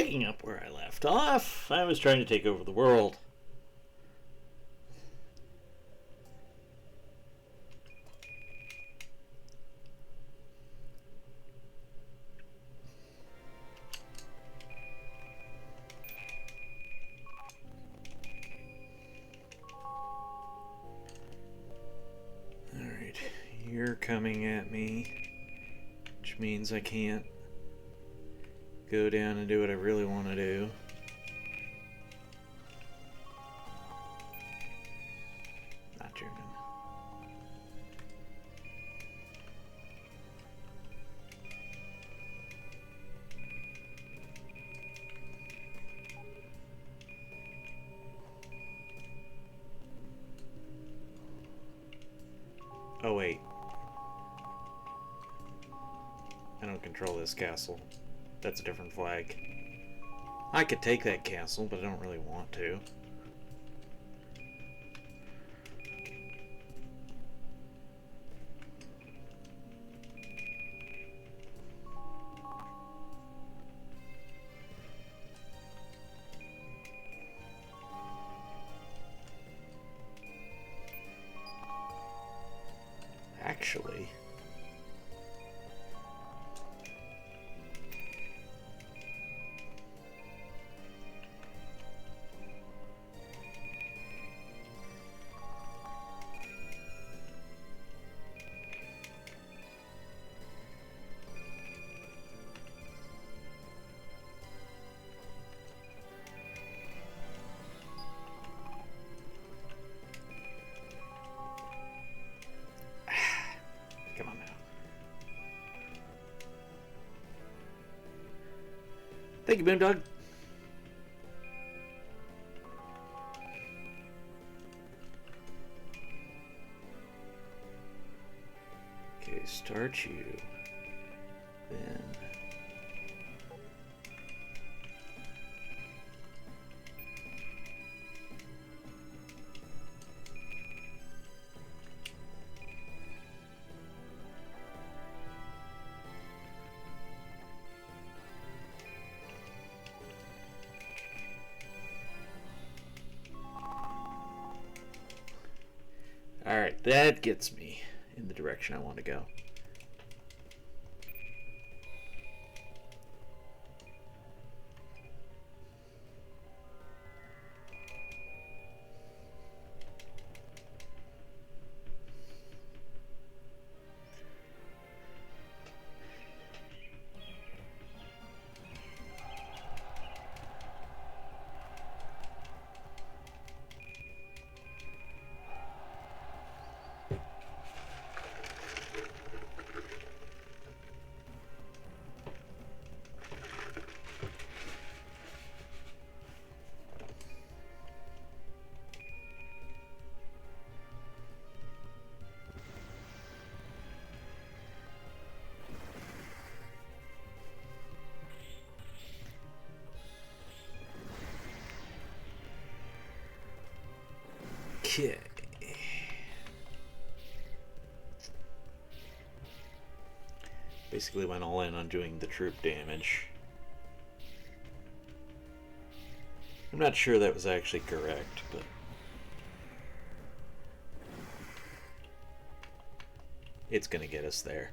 Picking up where I left off, I was trying to take over the world. Alright, you're coming at me, which means I can't go down and do what I really want to do. Not German. Oh wait. I don't control this castle. That's a different flag. I could take that castle, but I don't really want to. Actually, come on now. Thank you, Boondog. Okay, start you. Then alright, that gets me in the direction I want to go. Okay. Basically went all in on doing the troop damage. I'm not sure that was actually correct, but it's gonna get us there.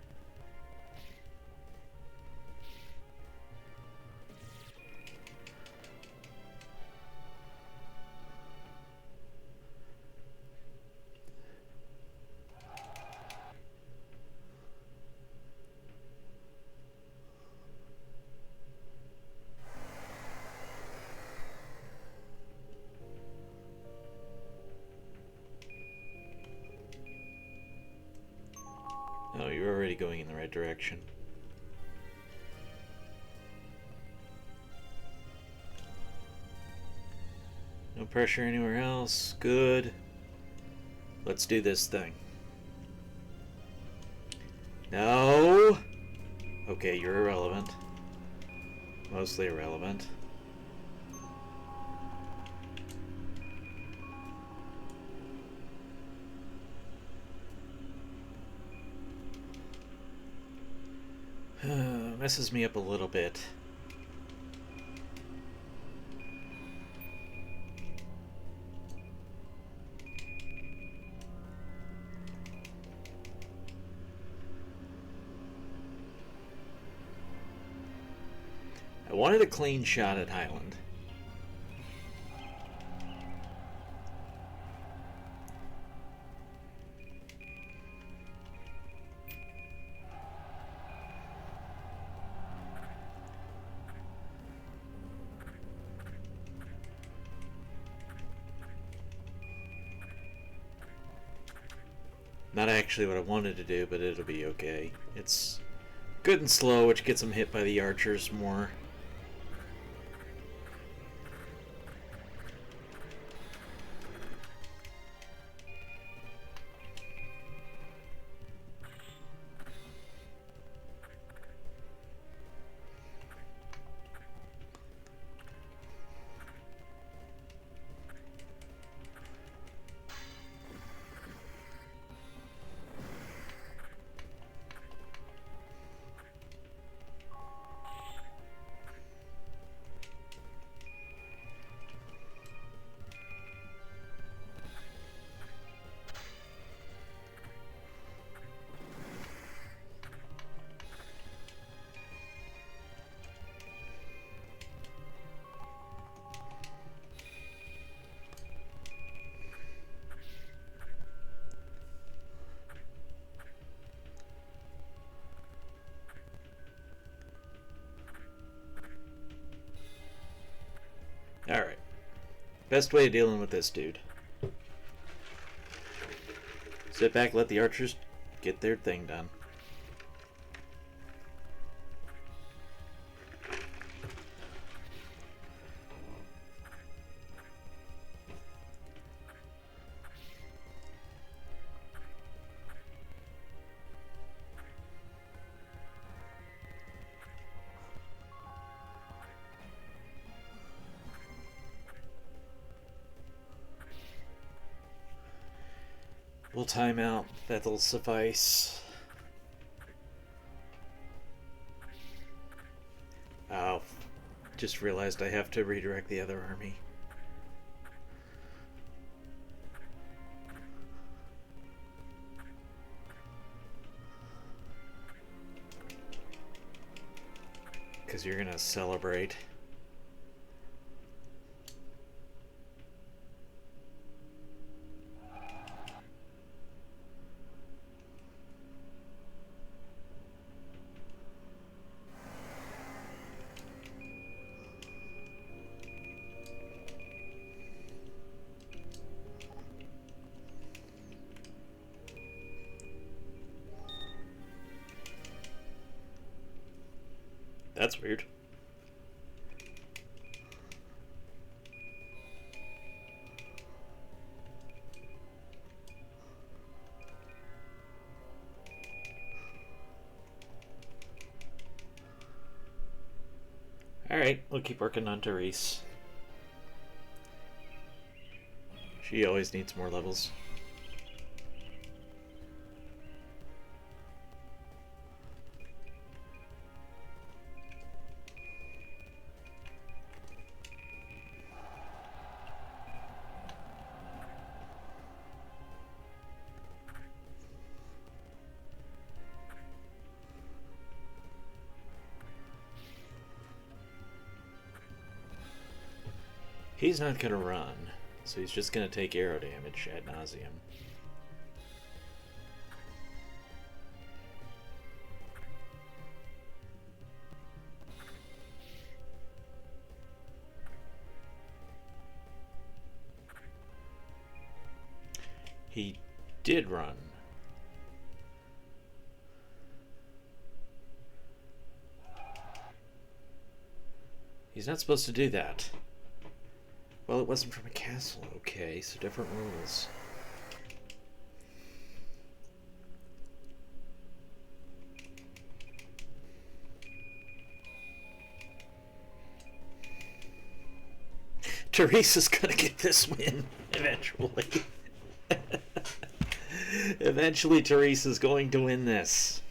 Oh, you're already going in the right direction. No pressure anywhere else. Good. Let's do this thing. No! Okay, you're irrelevant. Mostly irrelevant. Messes me up a little bit. I wanted a clean shot at Highland. Not actually what I wanted to do, but it'll be okay. It's good and slow, which gets them hit by the archers more. Alright. Best way of dealing with this dude. Sit back, let the archers get their thing done. We'll time out. That'll suffice. Oh, just realized I have to redirect the other army. Because you're gonna celebrate. That's weird. Alright, we'll keep working on Therese. She always needs more levels. He's not gonna run, so he's just gonna take arrow damage ad nauseum. He did run. He's not supposed to do that. Well, it wasn't from a castle. Okay, so different rules. Teresa's gonna get this win eventually. Eventually, Teresa's going to win this.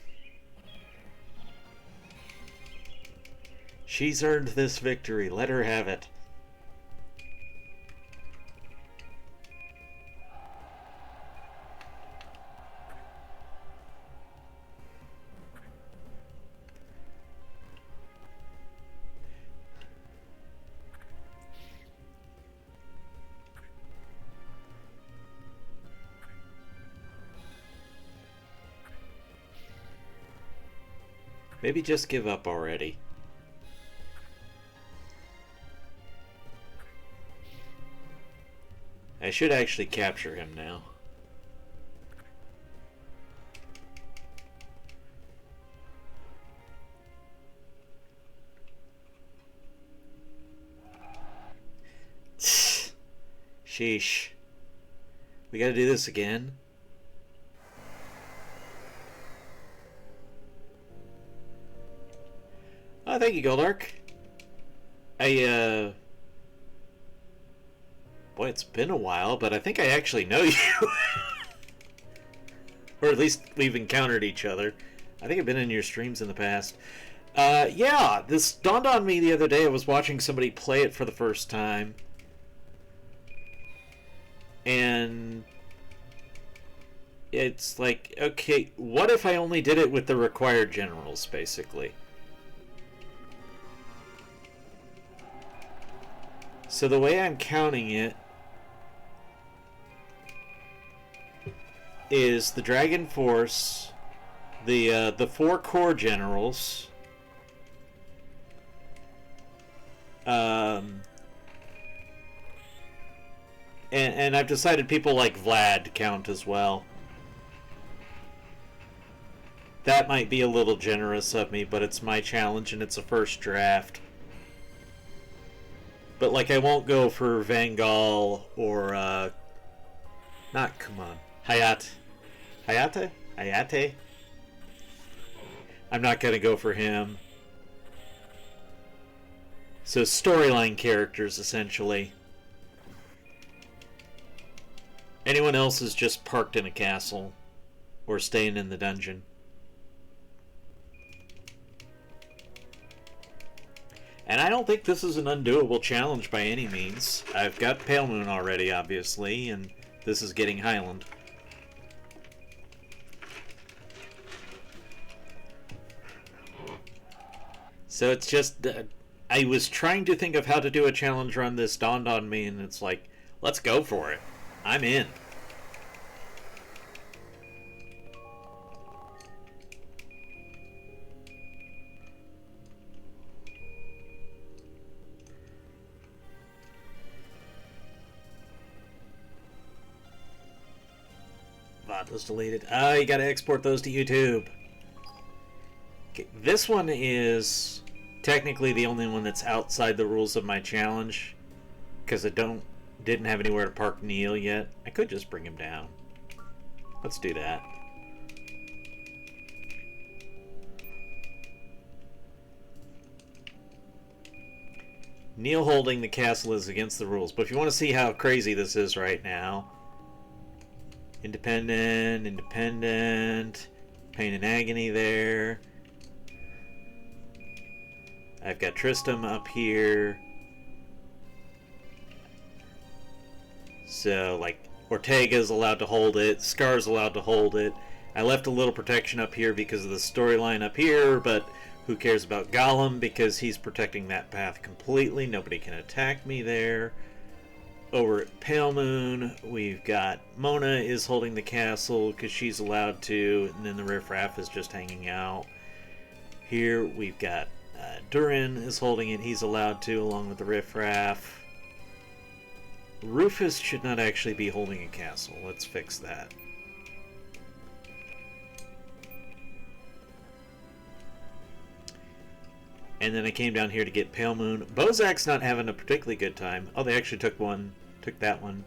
She's earned this victory. Let her have it. Maybe just give up already. I should actually capture him now. Sheesh. We gotta do this again? Oh, thank you, Goldark. Boy, it's been a while, but I think I actually know you. Or at least we've encountered each other. I think I've been in your streams in the past. Yeah, this dawned on me the other day. I was watching somebody play it for the first time. And it's like, okay, what if I only did it with the required generals, basically? So the way I'm counting it is the Dragon Force, the 4 core generals, and I've decided people like Vlad count as well. That might be a little generous of me, but it's my challenge and it's a first draft. But like, I won't go for Vangal or not. Come on, Hayate. I'm not gonna go for him. So storyline characters essentially. Anyone else is just parked in a castle or staying in the dungeon. And I don't think this is an undoable challenge by any means. I've got Pale Moon already, obviously, and this is getting Highland. So it's just... I was trying to think of how to do a challenge run. This dawned on me, and it's like, let's go for it. I'm in. VOD was deleted. Oh, you gotta export those to YouTube. Okay, this one is technically the only one that's outside the rules of my challenge, because I didn't have anywhere to park Neil yet. I could just bring him down. Let's do that. Neil holding the castle is against the rules, but if you want to see how crazy this is right now, independent, pain and agony there. I've got Tristram up here. So, like, Ortega's allowed to hold it, Scar's allowed to hold it. I left a little protection up here because of the storyline up here, but who cares about Gollum because he's protecting that path completely. Nobody can attack me there. Over at Pale Moon, we've got Mona is holding the castle because she's allowed to, and then the Riffraff is just hanging out. Here we've got Durin is holding it, he's allowed to, along with the Riffraff. Rufus should not actually be holding a castle. Let's fix that. And then I came down here to get Pale Moon. Bozak's not having a particularly good time. Oh, they actually took that one.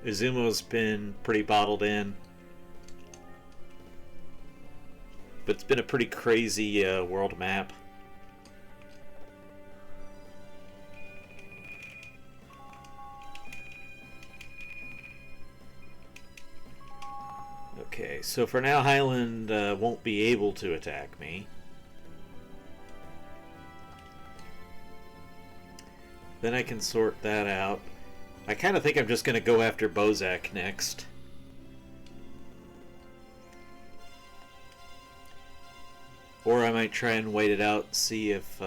Izumo's been pretty bottled in. But it's been a pretty crazy world map. Okay, so for now Highland won't be able to attack me. Then I can sort that out. I kind of think I'm just going to go after Bozak next. Or I might try and wait it out, see if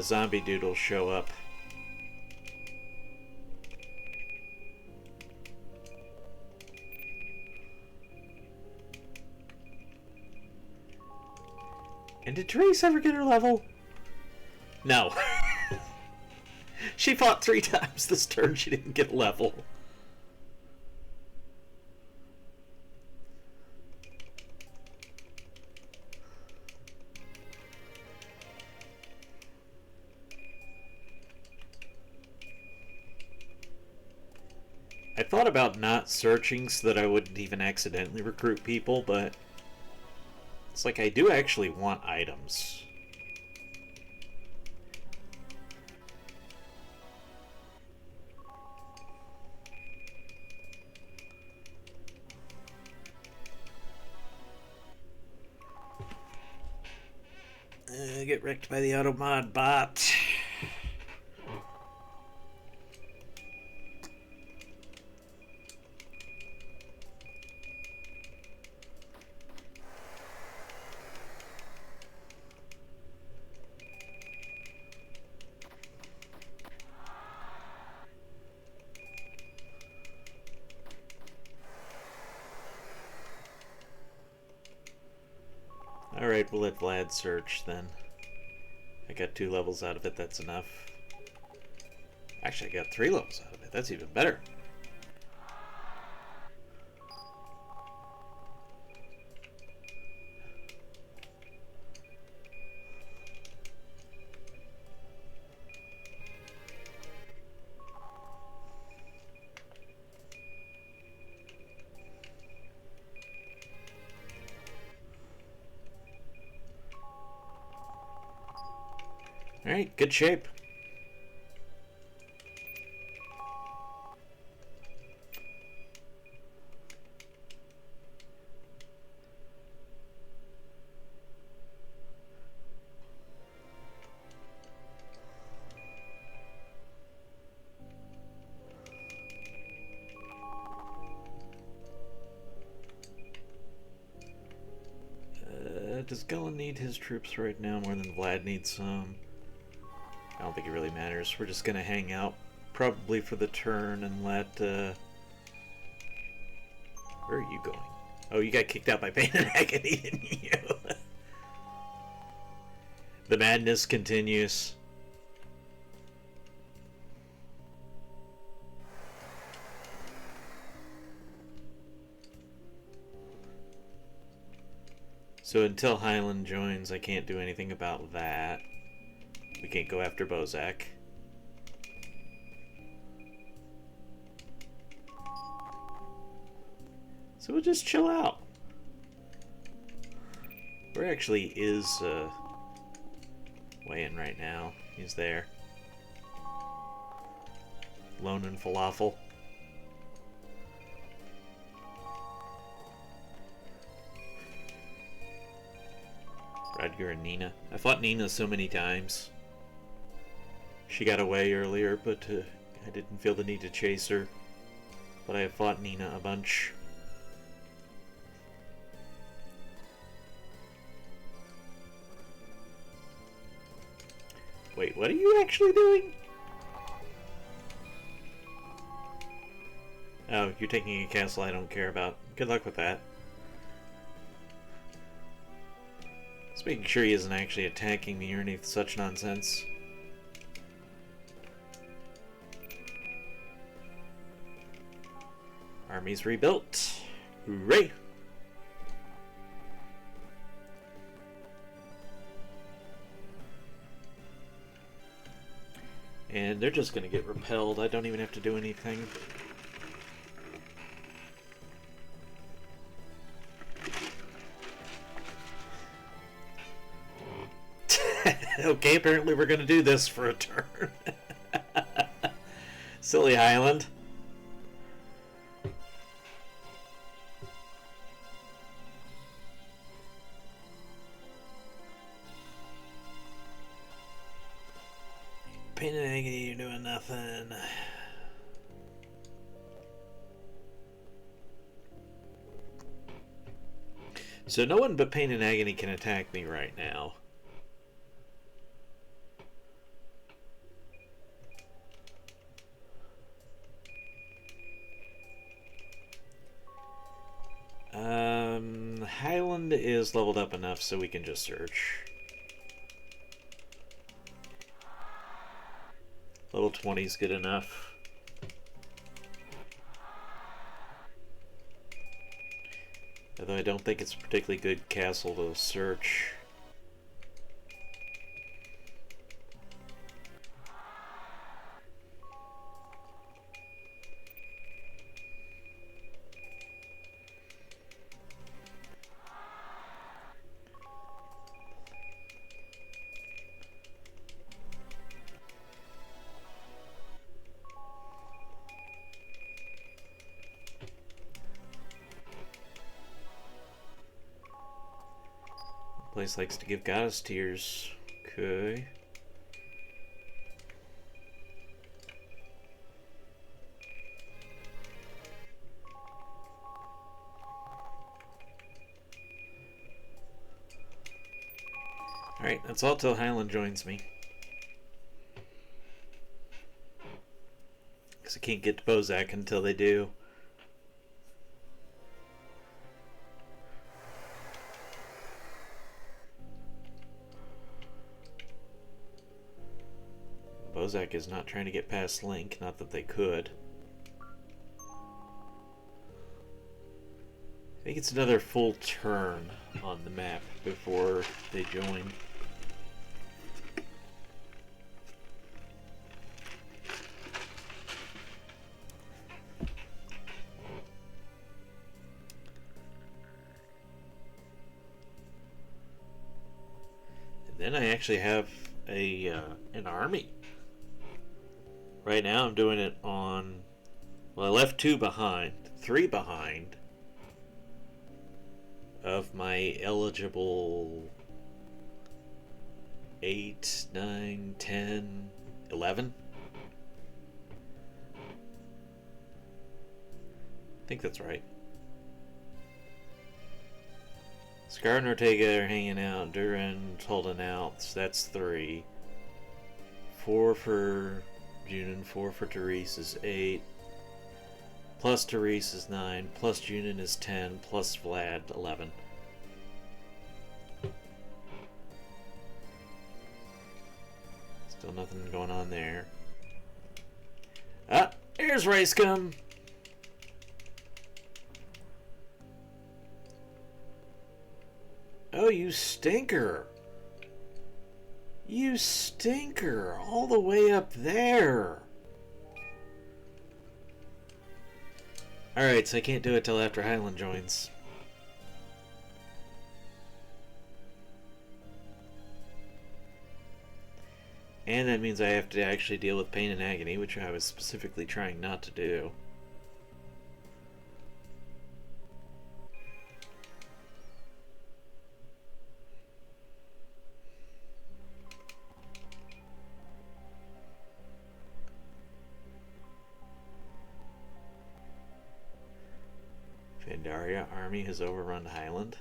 Zombie Dude show up. And did Therese ever get her level? No. She fought 3 times this turn. She didn't get a level. I thought about not searching so that I wouldn't even accidentally recruit people, but it's like I do actually want items. Get wrecked by the automod bot. Alright, we'll let Vlad search then. I got 2 levels out of it, that's enough. Actually, I got 3 levels out of it, that's even better. Alright, good shape. Does Gullen need his troops right now more than Vlad needs some? I don't think it really matters. We're just gonna hang out probably for the turn and let, where are you going? Oh, you got kicked out by Pain and Agony, didn't you? The madness continues. So until Highland joins, I can't do anything about that. We can't go after Bozak. So we'll just chill out. Where actually is Wayan right now? He's there. Lone and Falafel. Radgar and Nina. I fought Nina so many times. She got away earlier, but I didn't feel the need to chase her. But I have fought Nina a bunch. Wait, what are you actually doing? Oh, you're taking a castle I don't care about. Good luck with that. Just making sure he isn't actually attacking me or any such nonsense. Army's rebuilt. Hooray! And they're just gonna get repelled. I don't even have to do anything. Okay, apparently we're gonna do this for a turn. Silly Highland. Pain and Agony, you're doing nothing. So no one but Pain and Agony can attack me right now. Highland is leveled up enough so we can just search. Level 20 is good enough. Although I don't think it's a particularly good castle to search. Place likes to give goddess tears. Okay. Alright, that's all till Highland joins me. Because I can't get to Bozak until they do. Bozak is not trying to get past Link, not that they could. I think it's another full turn on the map before they join. And then I actually have an army. Right now I'm doing it on, well, I left 3 behind of my eligible 8, 9, 10, 11. I think that's right. Scar and Ortega are hanging out, Duran's holding out, so that's 3. 4 for Junin, 4 for Therese is 8. Plus Therese is 9. Plus Junin is 10. Plus Vlad, 11. Still nothing going on there. Ah, here's Racecum. Oh, you stinker. You stinker, all the way up there. Alright, so I can't do it till after Highland joins. And that means I have to actually deal with pain and agony, which I was specifically trying not to do. Pandaria army has overrun Highland.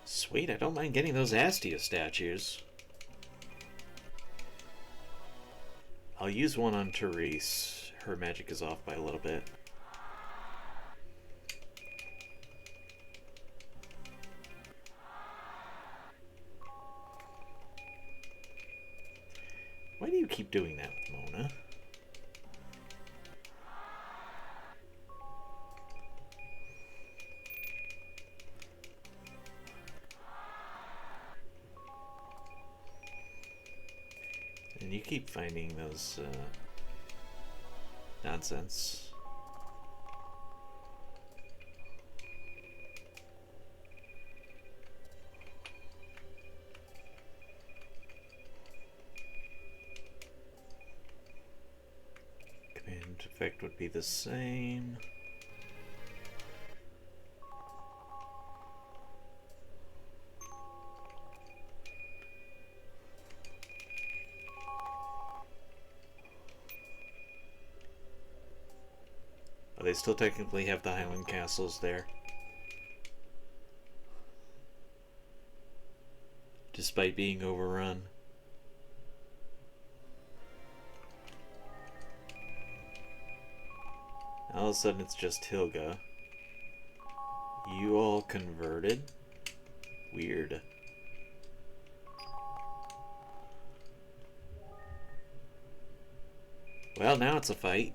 Sweet, I don't mind getting those Astia statues. I'll use one on Therese. Her magic is off by a little bit. Why do you keep doing that with Mona? And you keep finding those nonsense. Command effect would be the same. They still technically have the Highland castles there, despite being overrun. of a sudden it's just Hilga. You all converted? Weird. Well, now it's a fight.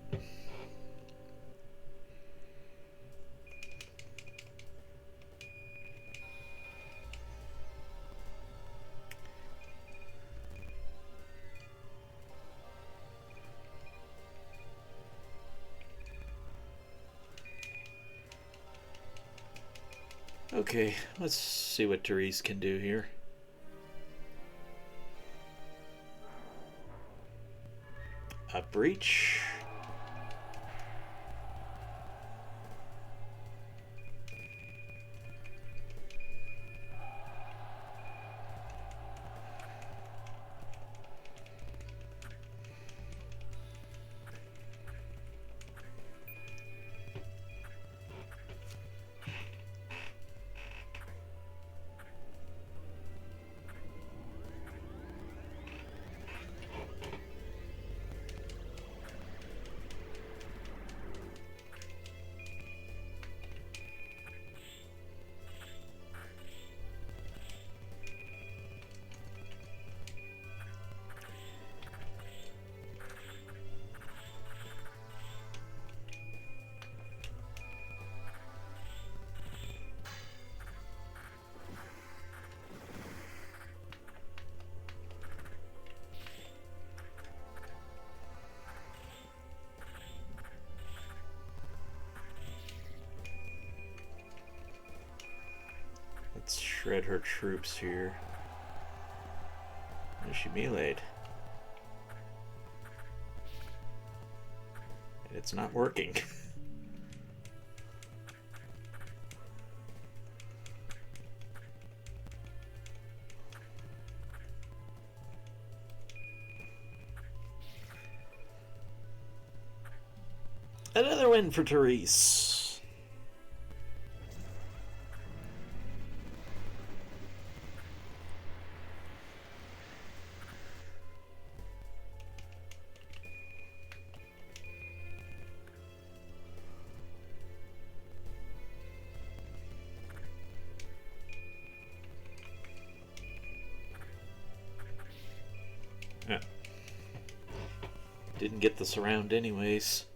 Okay, let's see what Therese can do here. A breach. Let's shred her troops here. And she meleeed. And it's not working. Another win for Therese. Yeah. Didn't get the surround anyways.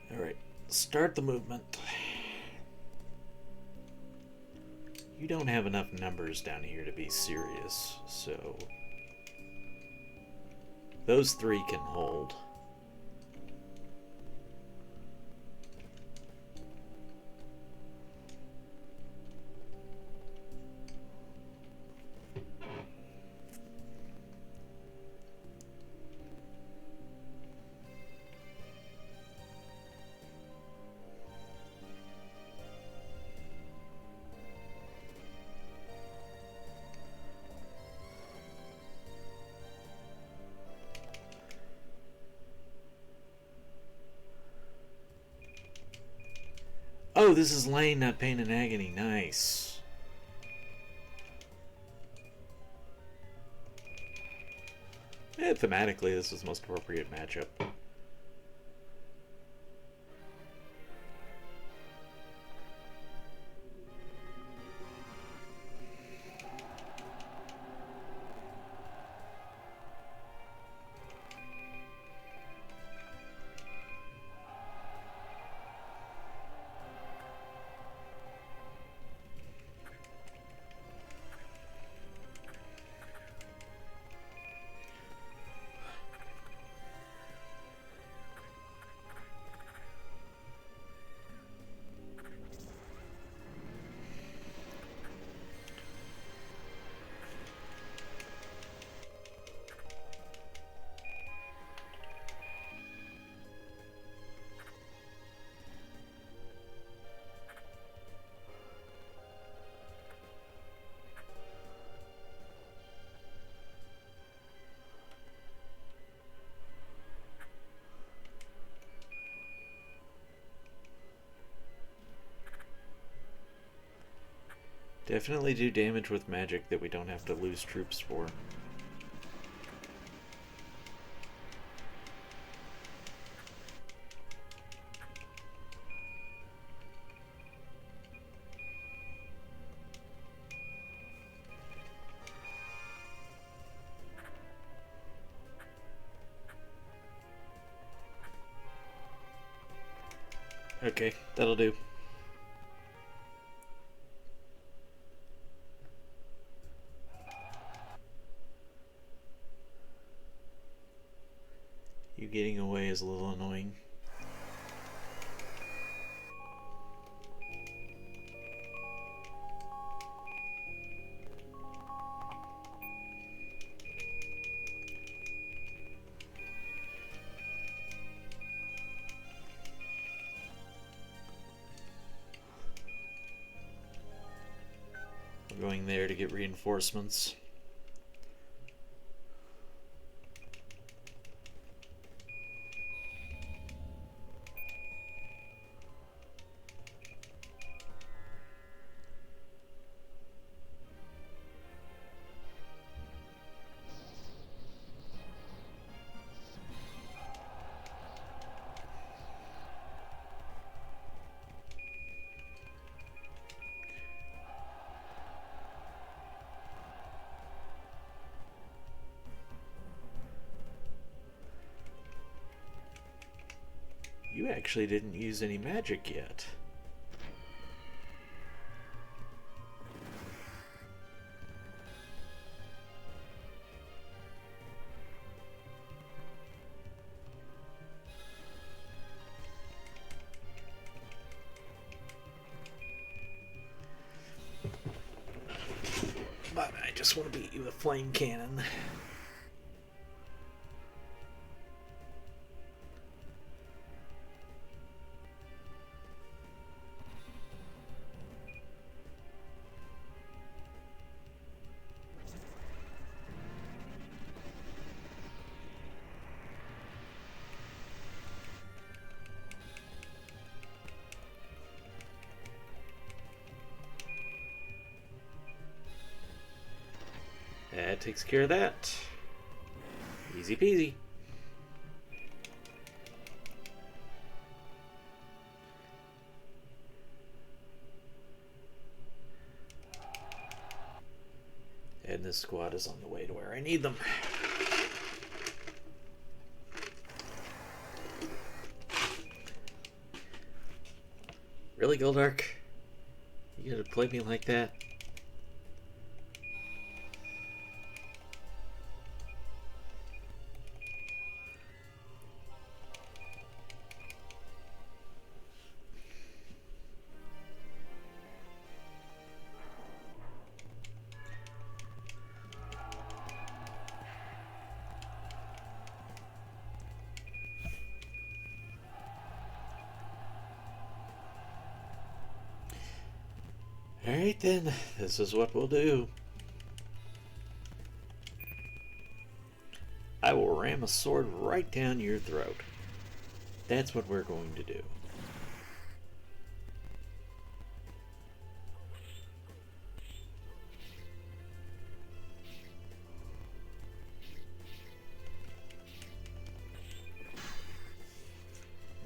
Alright, start the movement. You don't have enough numbers down here to be serious, so those three can hold. Oh, this is Lane, not Pain and Agony. Nice. Thematically, this is the most appropriate matchup. Definitely do damage with magic that we don't have to lose troops for. Okay, that'll do. You getting away is a little annoying. We're going there to get reinforcements. You actually didn't use any magic yet. But I just want to beat you with a flame cannon. That takes care of that. Easy peasy. And this squad is on the way to where I need them. Really, Goldark? You gonna play me like that? Alright then, this is what we'll do. I will ram a sword right down your throat. That's what we're going to do.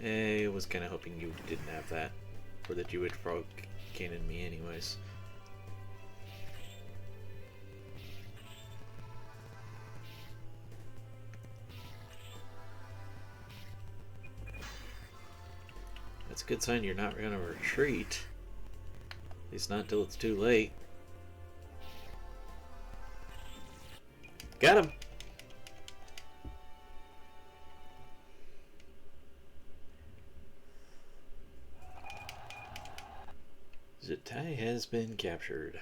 I was kind of hoping you didn't have that, or that you would frog cannon me anyways. That's a good sign you're not going to retreat. At least not till it's too late. Got him! Zitai has been captured.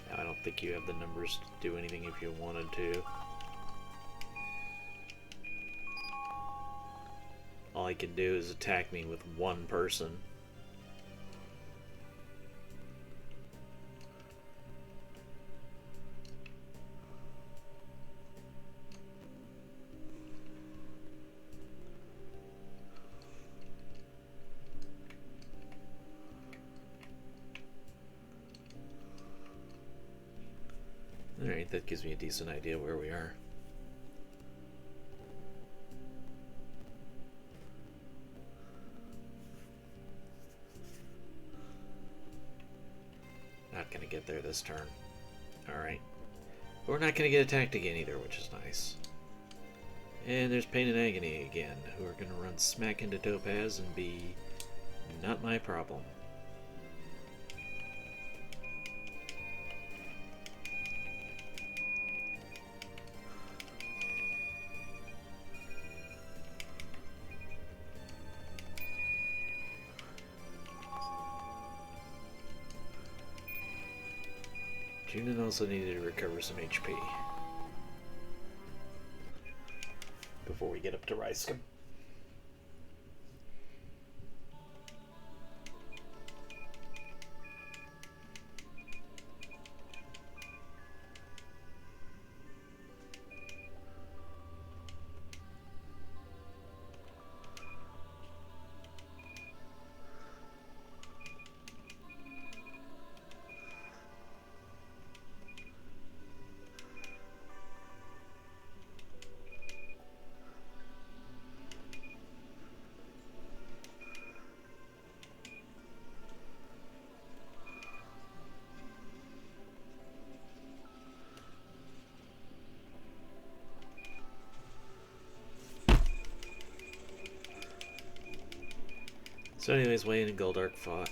Now I don't think you have the numbers to do anything if you wanted to. All he can do is attack me with one person. Alright, that gives me a decent idea where we are. Not gonna get there this turn. Alright. But we're not gonna get attacked again either, which is nice. And there's Pain and Agony again, who are gonna run smack into Topaz and be not my problem. Junin also needed to recover some HP before we get up to Ryskum. So anyways, Wayne and Goldark fought.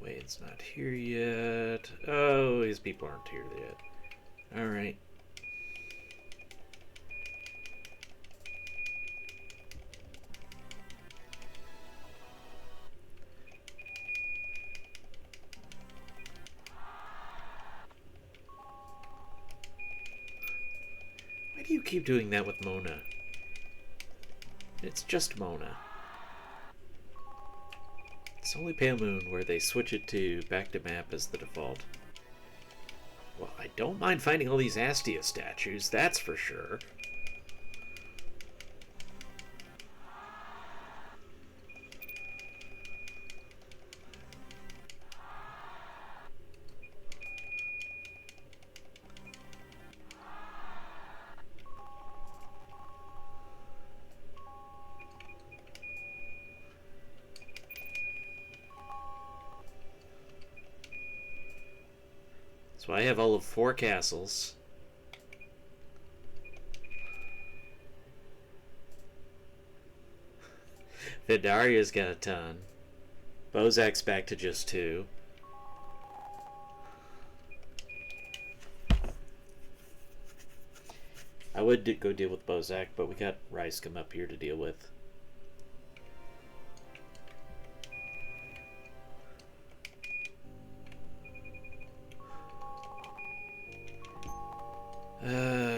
Wade's not here yet. Oh, his people aren't here yet. Alright. Why do you keep doing that with Mona? It's just Mona. It's only Pale Moon where they switch it to back to map as the default. Well, I don't mind finding all these Astia statues, that's for sure. So I have all of 4 castles. Vidaria's got a ton. Bozak's back to just 2. I would go deal with Bozak, but we got Ryskum up here to deal with.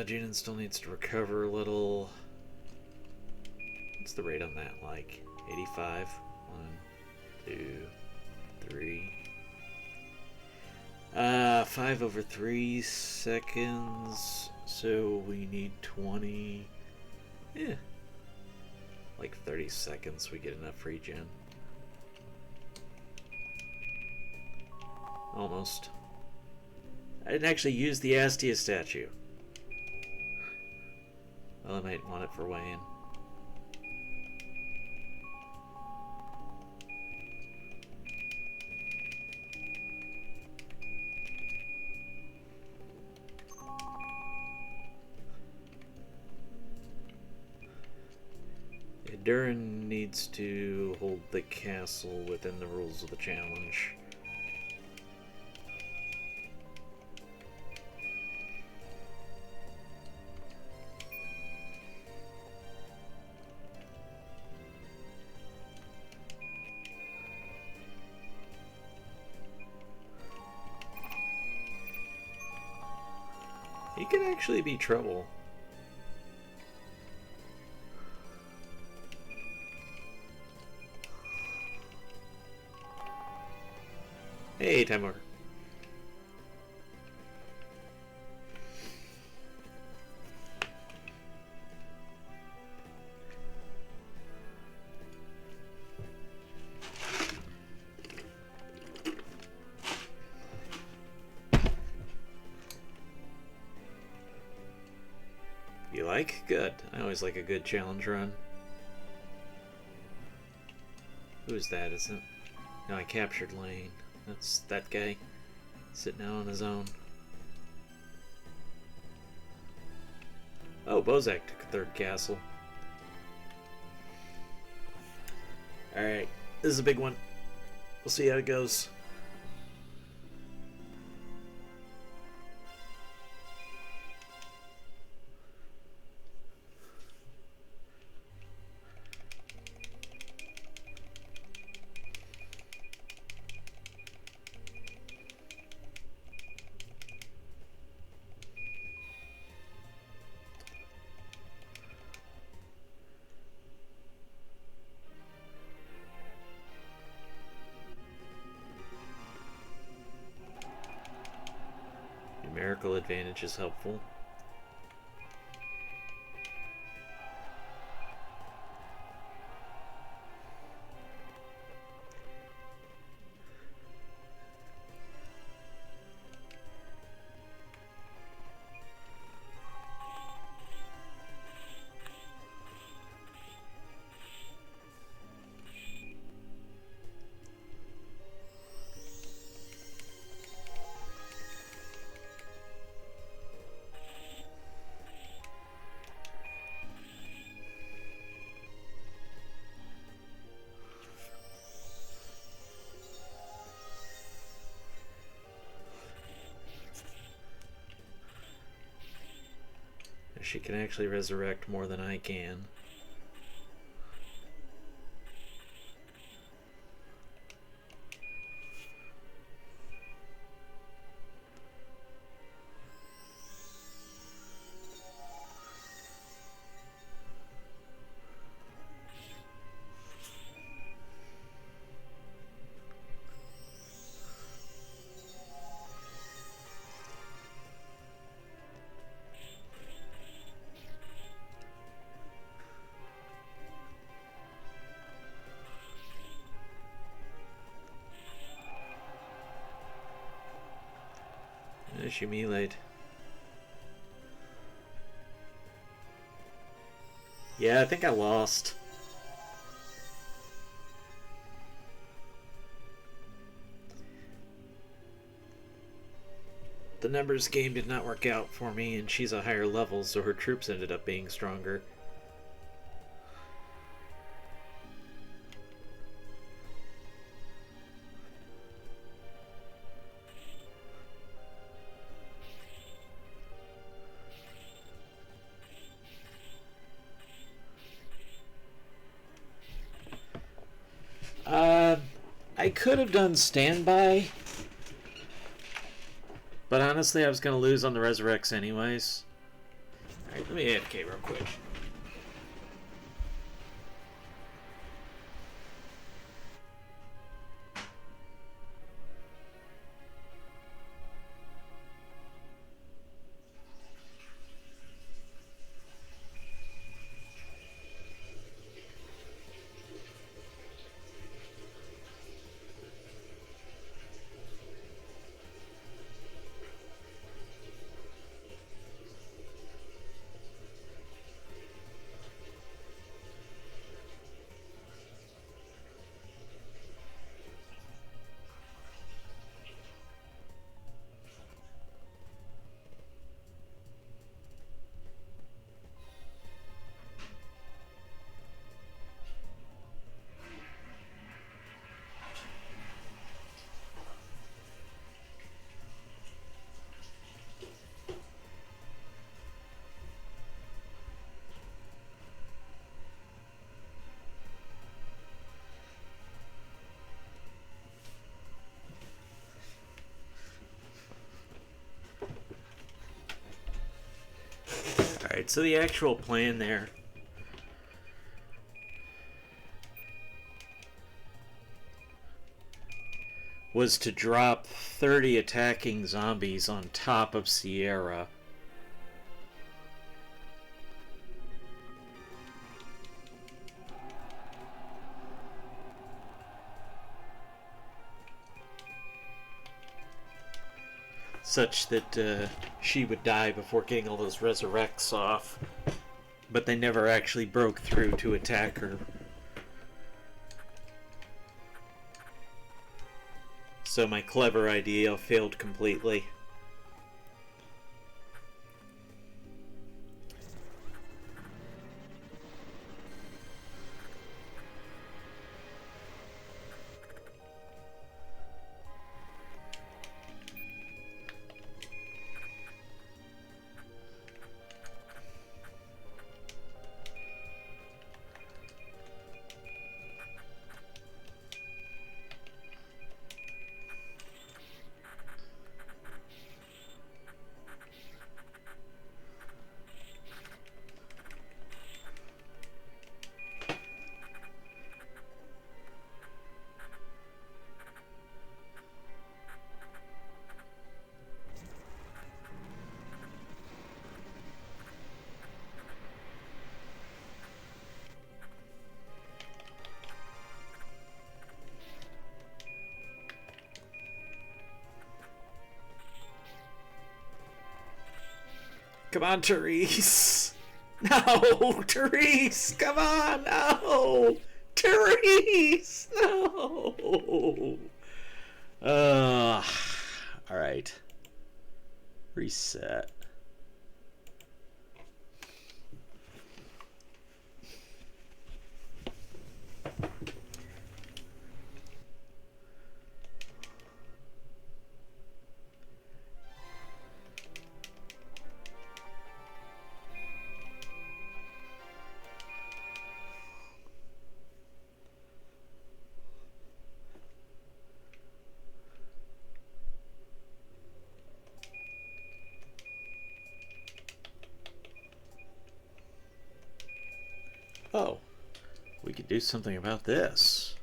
Junin still needs to recover a little. What's the rate on that like? 85? 1, 2, 3. 5 over 3 seconds. So we need 20. Yeah. Like 30 seconds we get enough regen. Almost. I didn't actually use the Astia statue. Well, I might want it for Wayne. Durin needs to hold the castle within the rules of the challenge. He could actually be trouble. Hey, time over. You like? Good. I always like a good challenge run. Who's that? Is it? No, I captured Lane. That's that guy. Sitting out on his own. Oh, Bozak took a third castle. Alright, this is a big one. We'll see how it goes. Numerical advantage is helpful. She can actually resurrect more than I can. She meleeed. Yeah, I think I lost. The numbers game did not work out for me, and she's a higher level, so her troops ended up being stronger. I could have done standby, but honestly I was going to lose on the resurrects anyways. Alright, let me AFK real quick. Alright, so the actual plan there was to drop 30 attacking zombies on top of Sierra. Such that she would die before getting all those resurrects off. But they never actually broke through to attack her. So my clever idea failed completely. Come on, Therese! No! Therese! Come on! No! Therese! No! Alright. Reset. Oh, we could do something about this.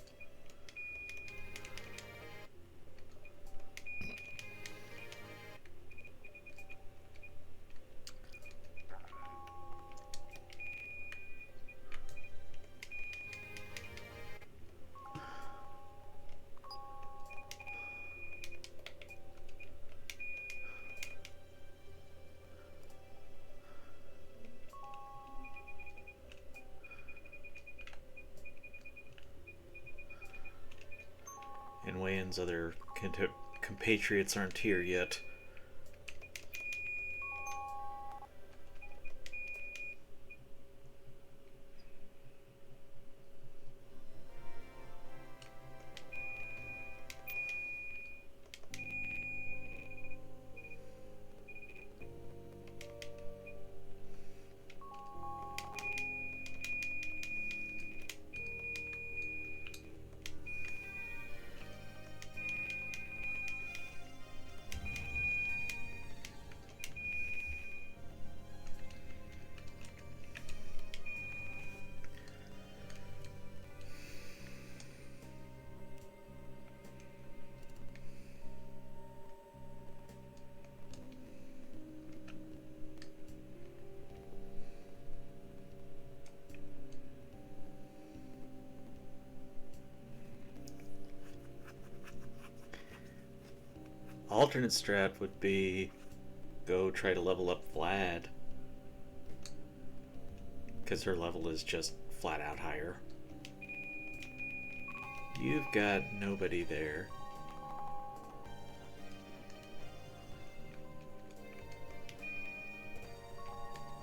And Wayan's other compatriots aren't here yet. Alternate strat would be go try to level up Vlad, because her level is just flat out higher. You've got nobody there.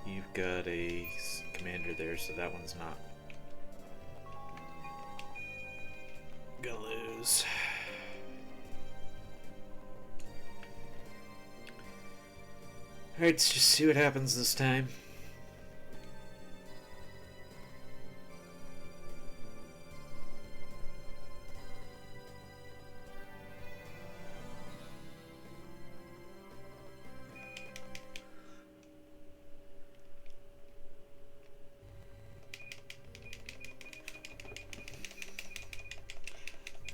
You've got a commander there, so that one's not gonna lose. Alright, let's just see what happens this time.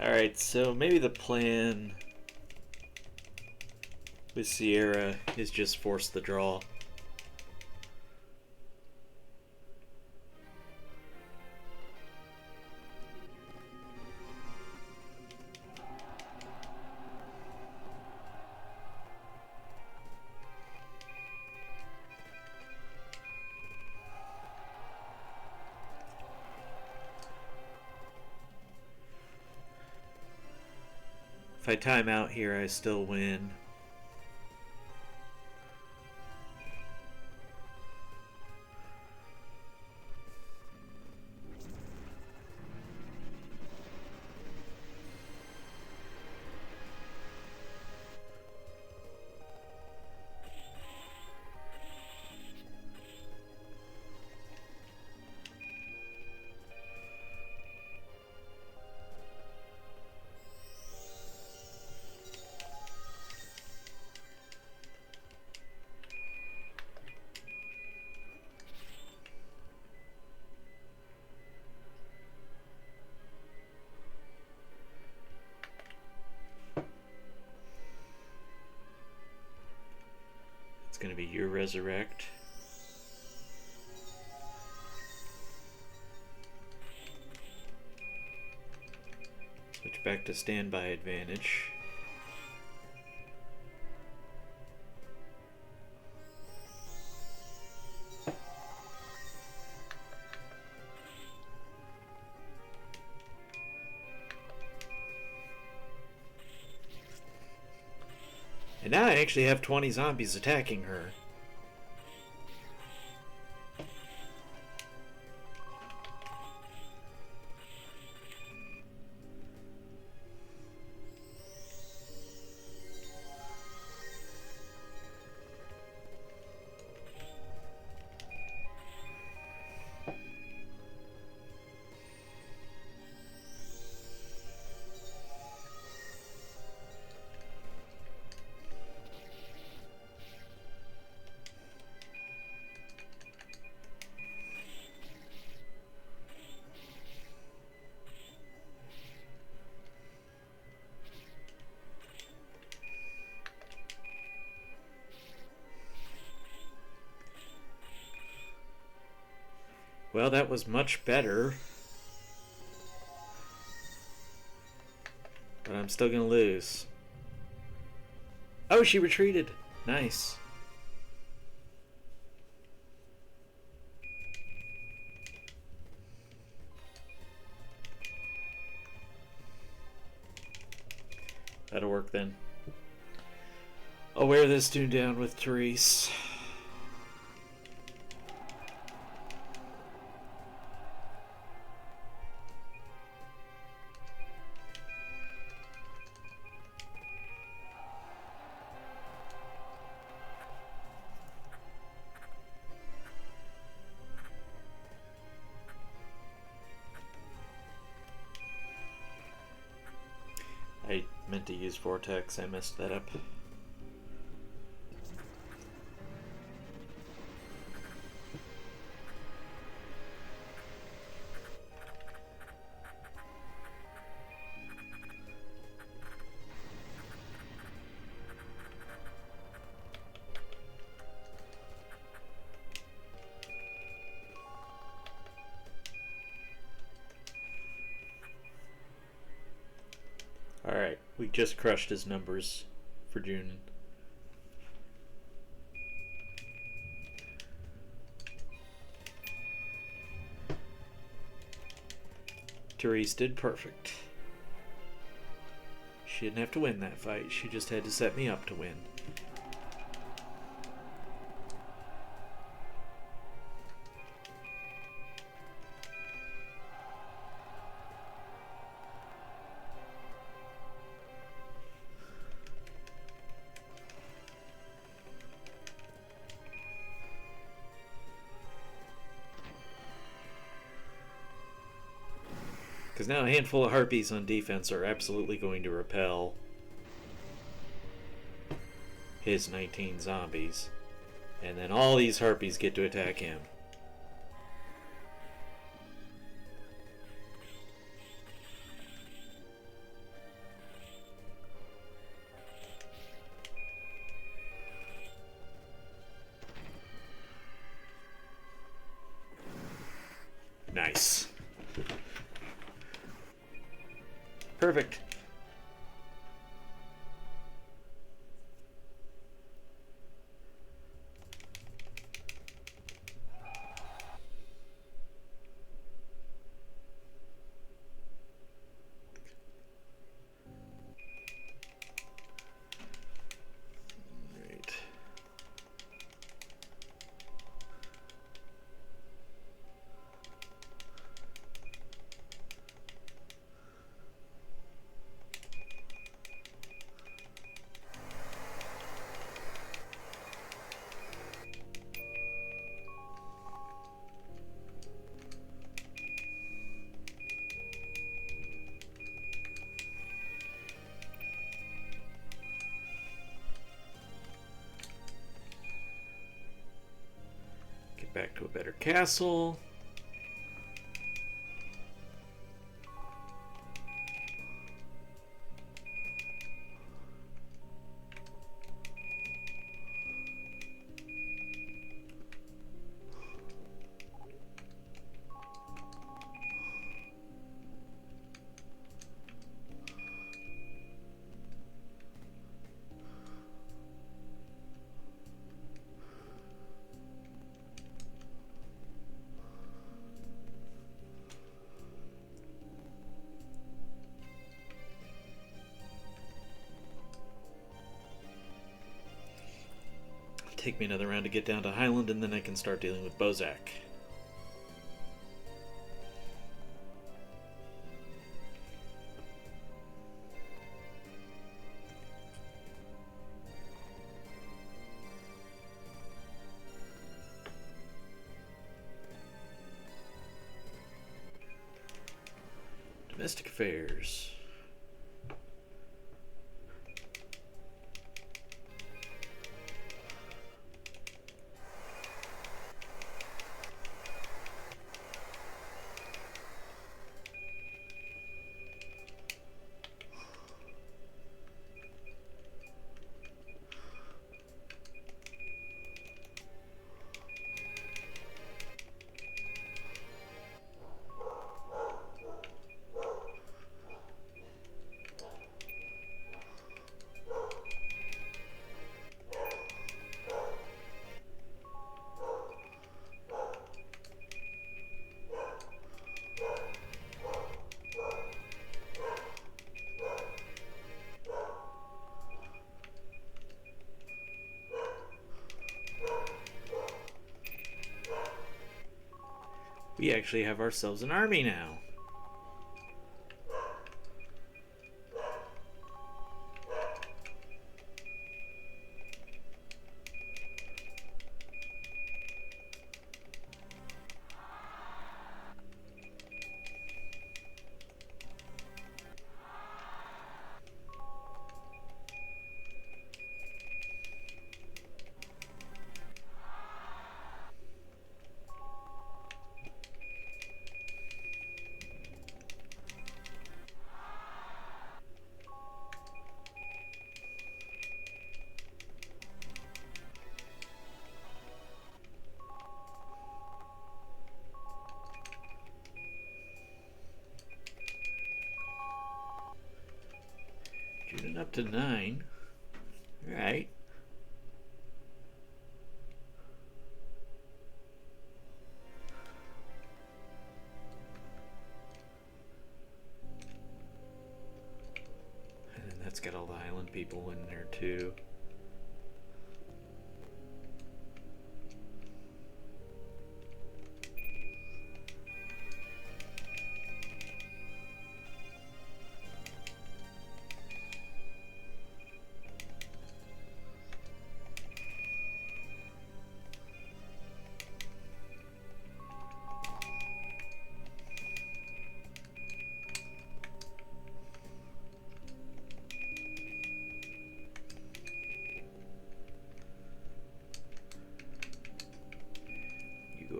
Alright, so maybe the plan with Sierra is just force the draw. If I time out here, I still win. It's going to be your resurrect. Switch back to standby advantage. And now I actually have 20 zombies attacking her. Well, that was much better. But I'm still gonna lose. Oh, she retreated. Nice. That'll work then. I'll wear this tune down with Therese. I meant to use Vortex, I messed that up. Alright, we just crushed his numbers for June. Therese did perfect. She didn't have to win that fight, she just had to set me up to win. Because now a handful of harpies on defense are absolutely going to repel his 19 zombies. And then all these harpies get to attack him. Nice. Perfect. Back to a better castle. Take me another round to get down to Highland, and then I can start dealing with Bozak. Domestic affairs. We actually have ourselves an army now. Shooting up to 9. All right. And then that's got all the island people in there too.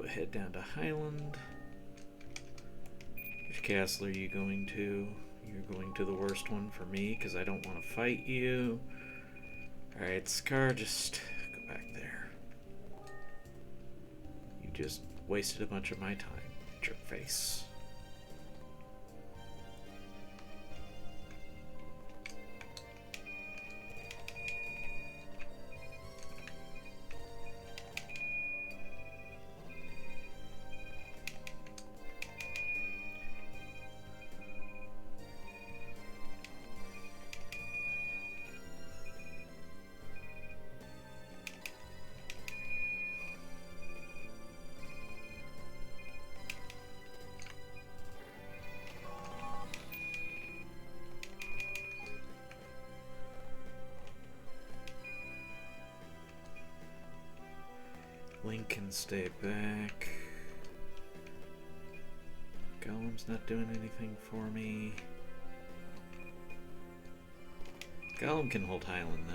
Head down to Highland. Which castle are you going to? You're going to the worst one for me because I don't want to fight you. Alright, Scar, just go back there. You just wasted a bunch of my time. Jerk face. Link can stay back. Golem's not doing anything for me. Golem can hold Highland though.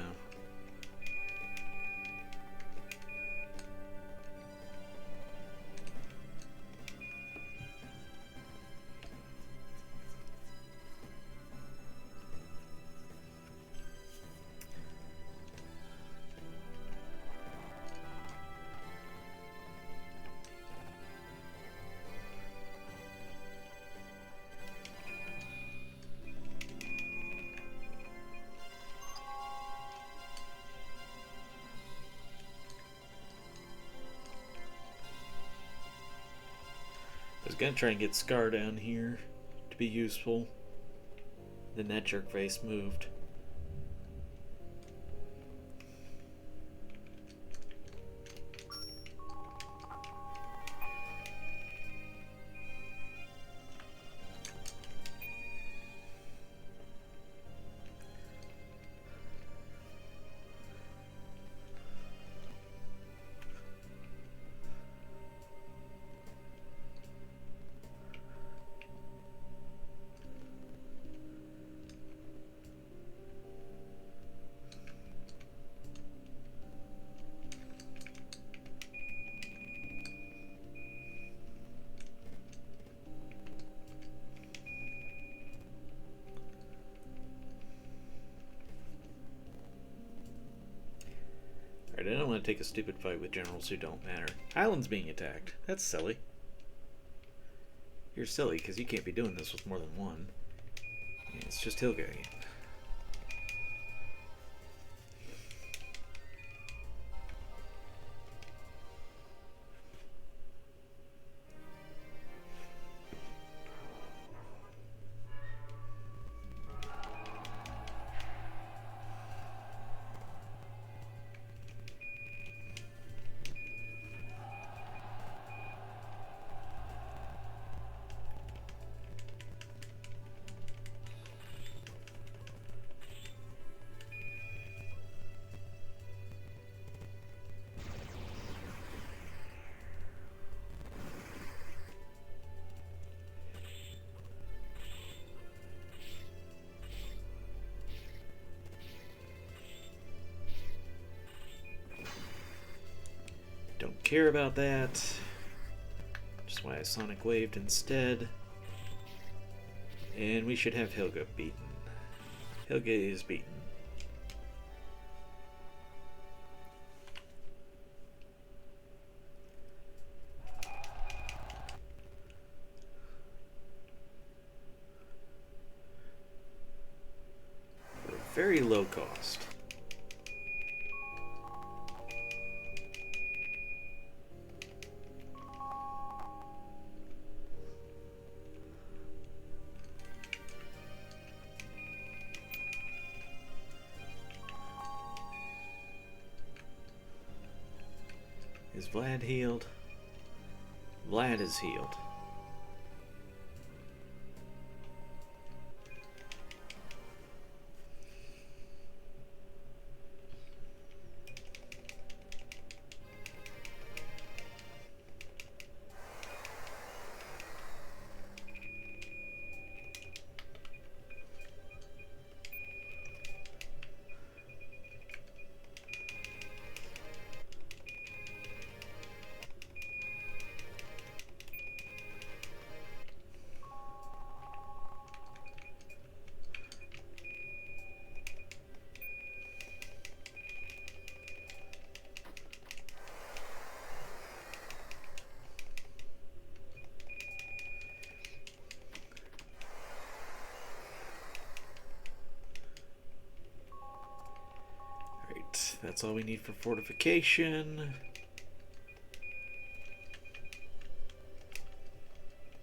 I was gonna try and get Scar down here to be useful. Then that jerk face moved. Alright, I don't want to take a stupid fight with generals who don't matter. Highland's being attacked. That's silly. You're silly because you can't be doing this with more than one. Yeah, it's just Hilga again. Don't care about that. Just why I Sonic Waved instead. And we should have Hilga beaten. Hilga is beaten. For a very low cost. Is Vlad healed? Vlad is healed. That's all we need for fortification.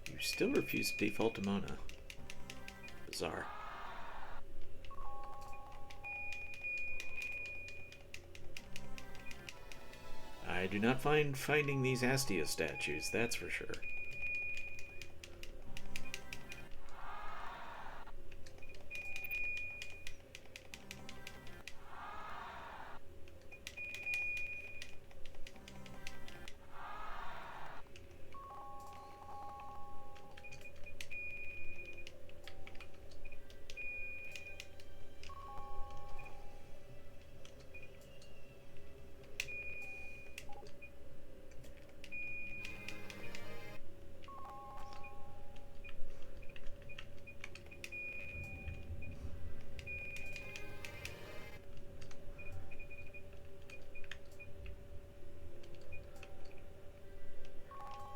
You still refuse to default to Mona. Bizarre. I do not find finding these Astia statues, that's for sure.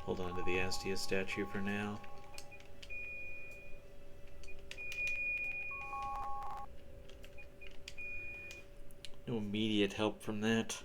Hold on to the Astia statue for now. No immediate help from that.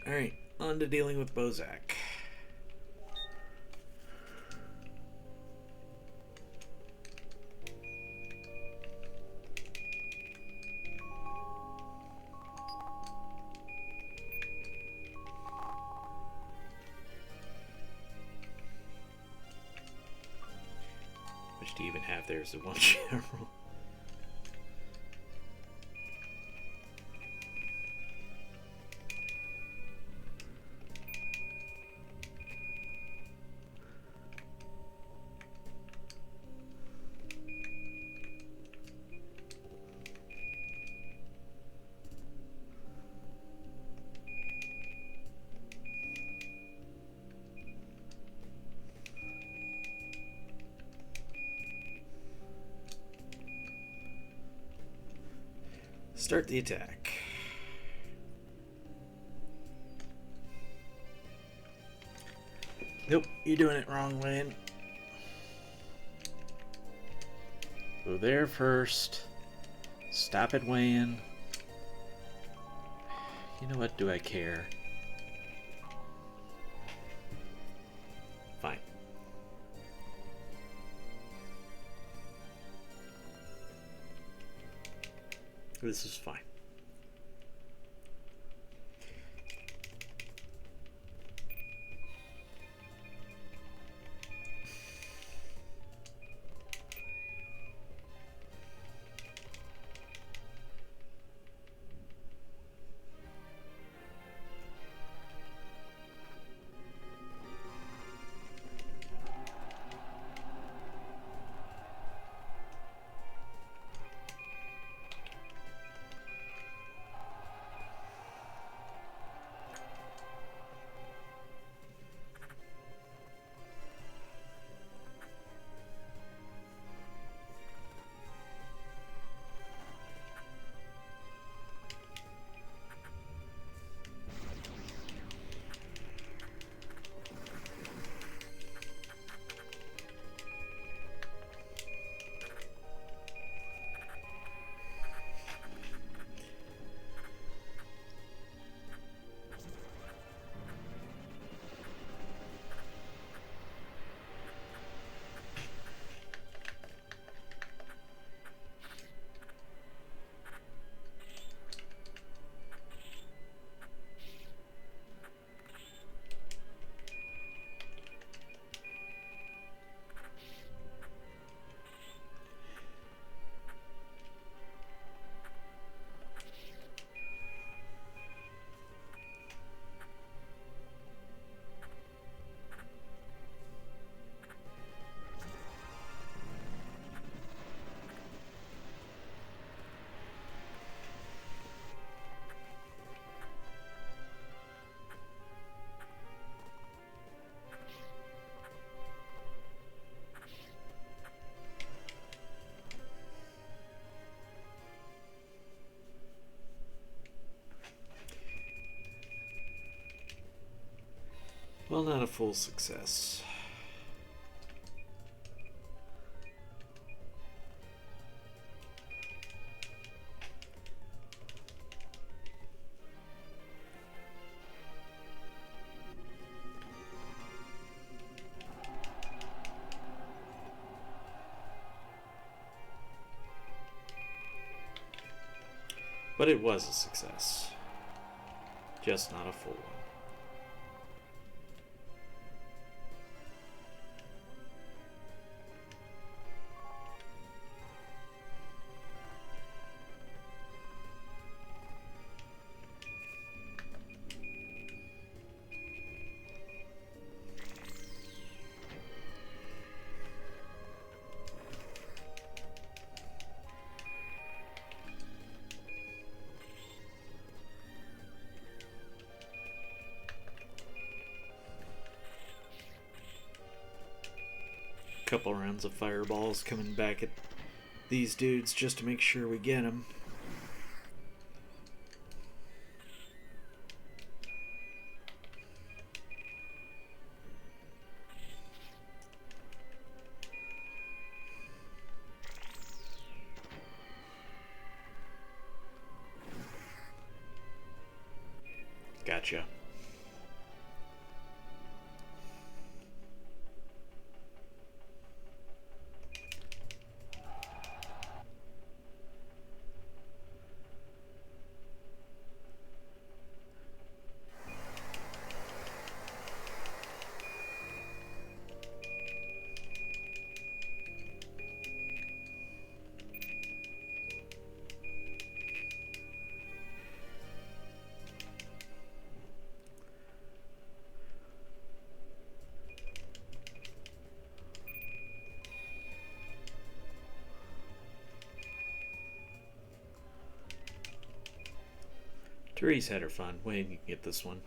Alright, on to dealing with Bozak. Which do you even have there as the one general? Start the attack. Nope, you're doing it wrong, Lynn. Go there first. Stop it, Wayne. You know what? Do I care? Fine. This is fine. Well, not a full success. But it was a success. Just not a full one. Couple rounds of fireballs coming back at these dudes just to make sure we get them. Gotcha. Therese had her fun. Wait, you can get this one.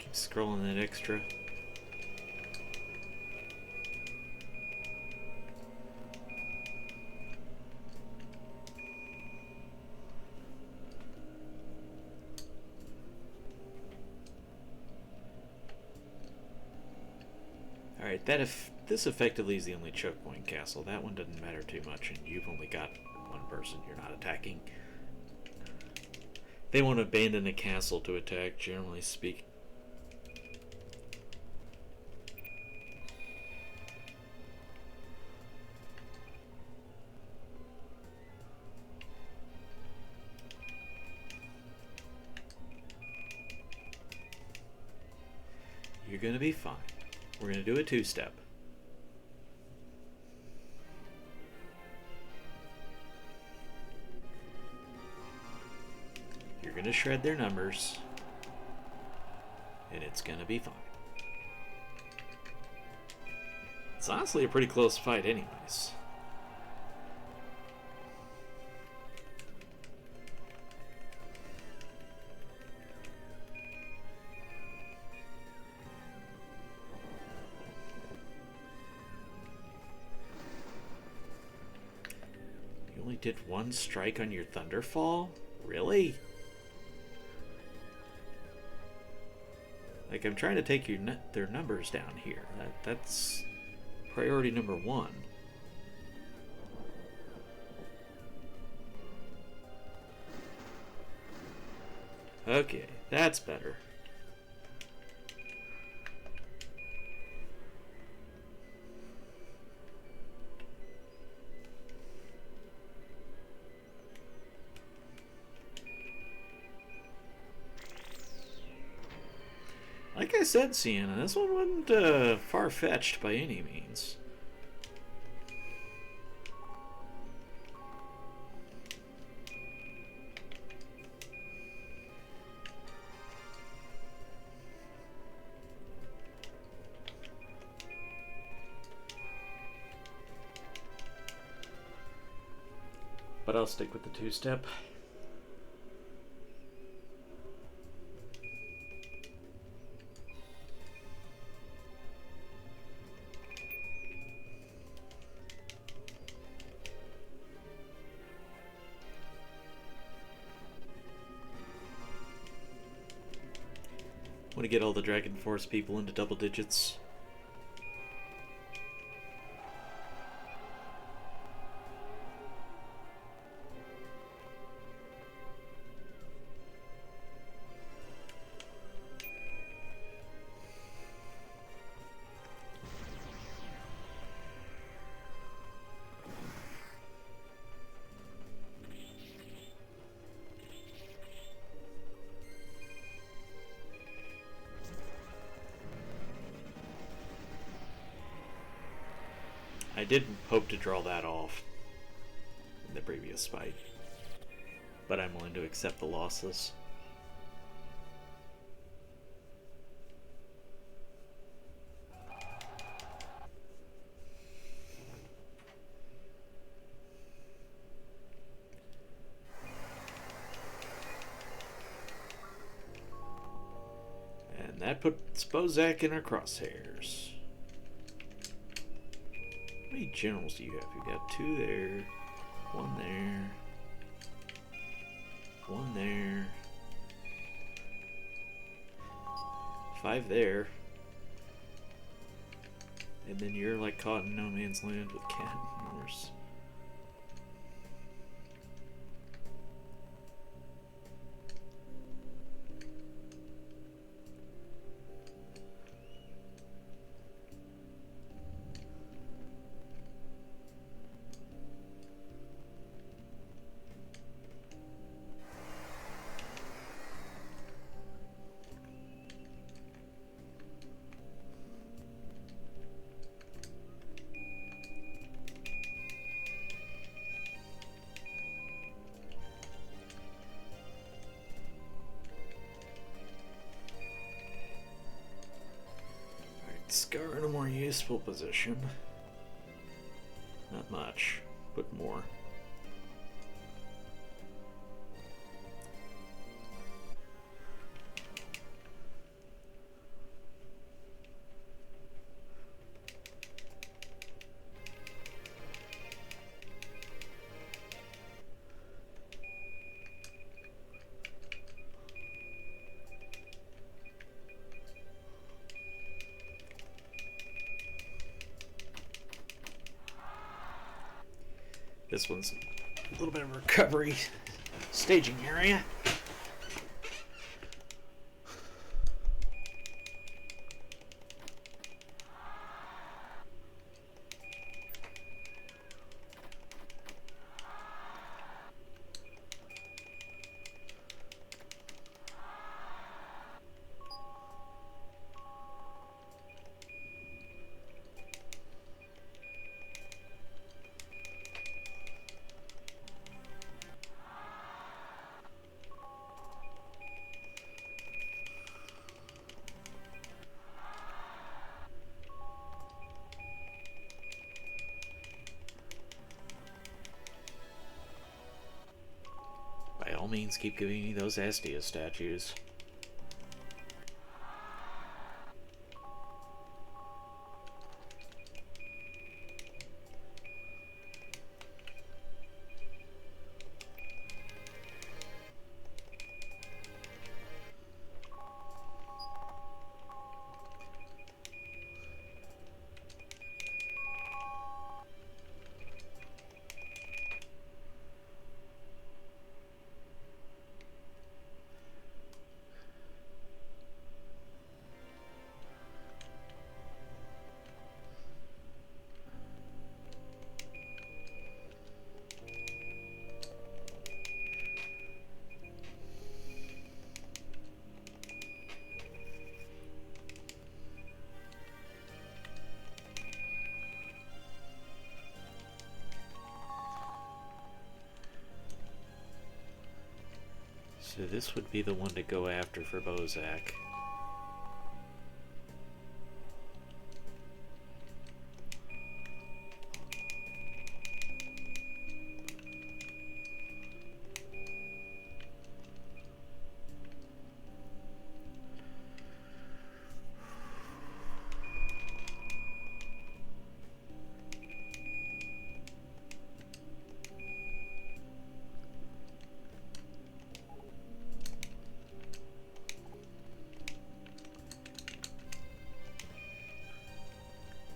Keep scrolling that extra. Alright, this effectively is the only choke point castle. That one doesn't matter too much, and you've only got one person you're not attacking. They won't abandon a castle to attack, generally speaking. You're gonna be fine. We're gonna do a two-step. You're gonna shred their numbers, and it's gonna be fine. It's honestly a pretty close fight anyways. You only did one strike on your Thunderfall? Really? Like, I'm trying to take their numbers down here. That's priority number one. Okay, that's better. Like I said, Sienna, this one wasn't far-fetched by any means. But I'll stick with the two-step. Want to get all the Dragon Force people into double digits. I did hope to draw that off in the previous fight, but I'm willing to accept the losses. And that puts Bozak in our crosshairs. How many generals do you have? You got 2 there, 1 there, 1 there, 5 there, and then you're like caught in no man's land with cat and horse. Scar in a more useful position. Not much, but more. This one's a little bit of a recovery staging area. By all means, keep giving me those Astia statues. So this would be the one to go after for Bozak.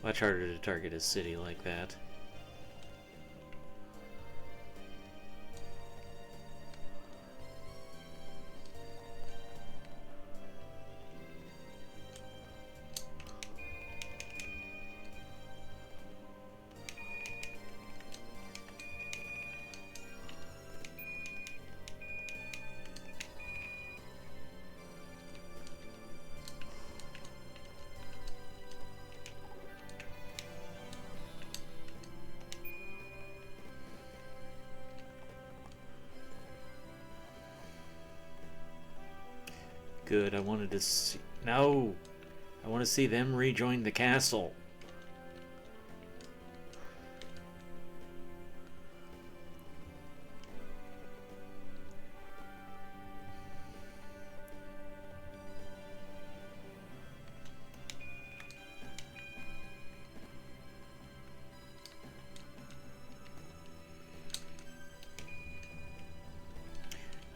Much harder to target a city like that. Good, I wanted to see... No! I want to see them rejoin the castle.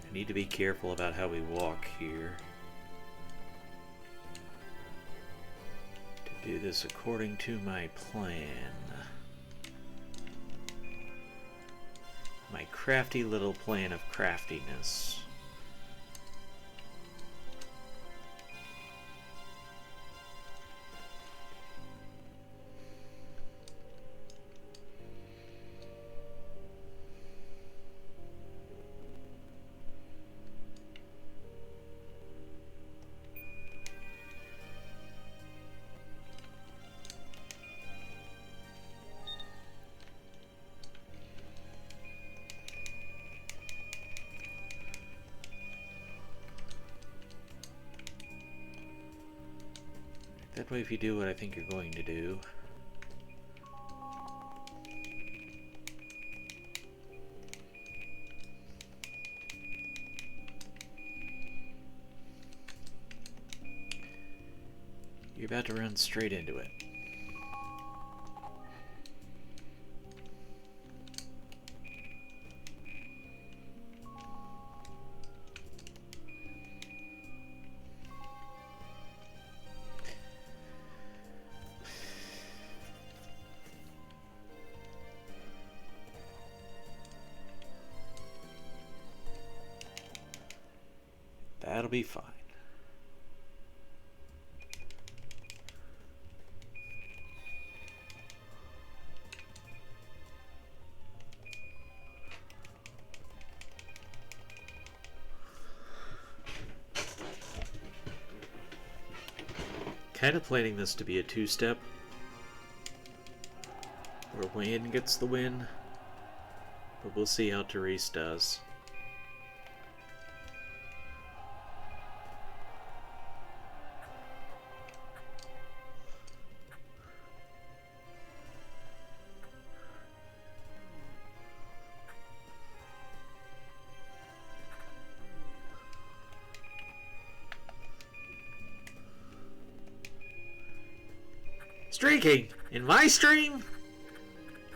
I need to be careful about how we walk here. Do this according to my plan. My crafty little plan of craftiness. That way, if you do what I think you're going to do. You're about to run straight into it. That'll be fine. Kind of planning this to be a two-step, where Wayne gets the win, but we'll see how Therese does. Streaking? In my stream?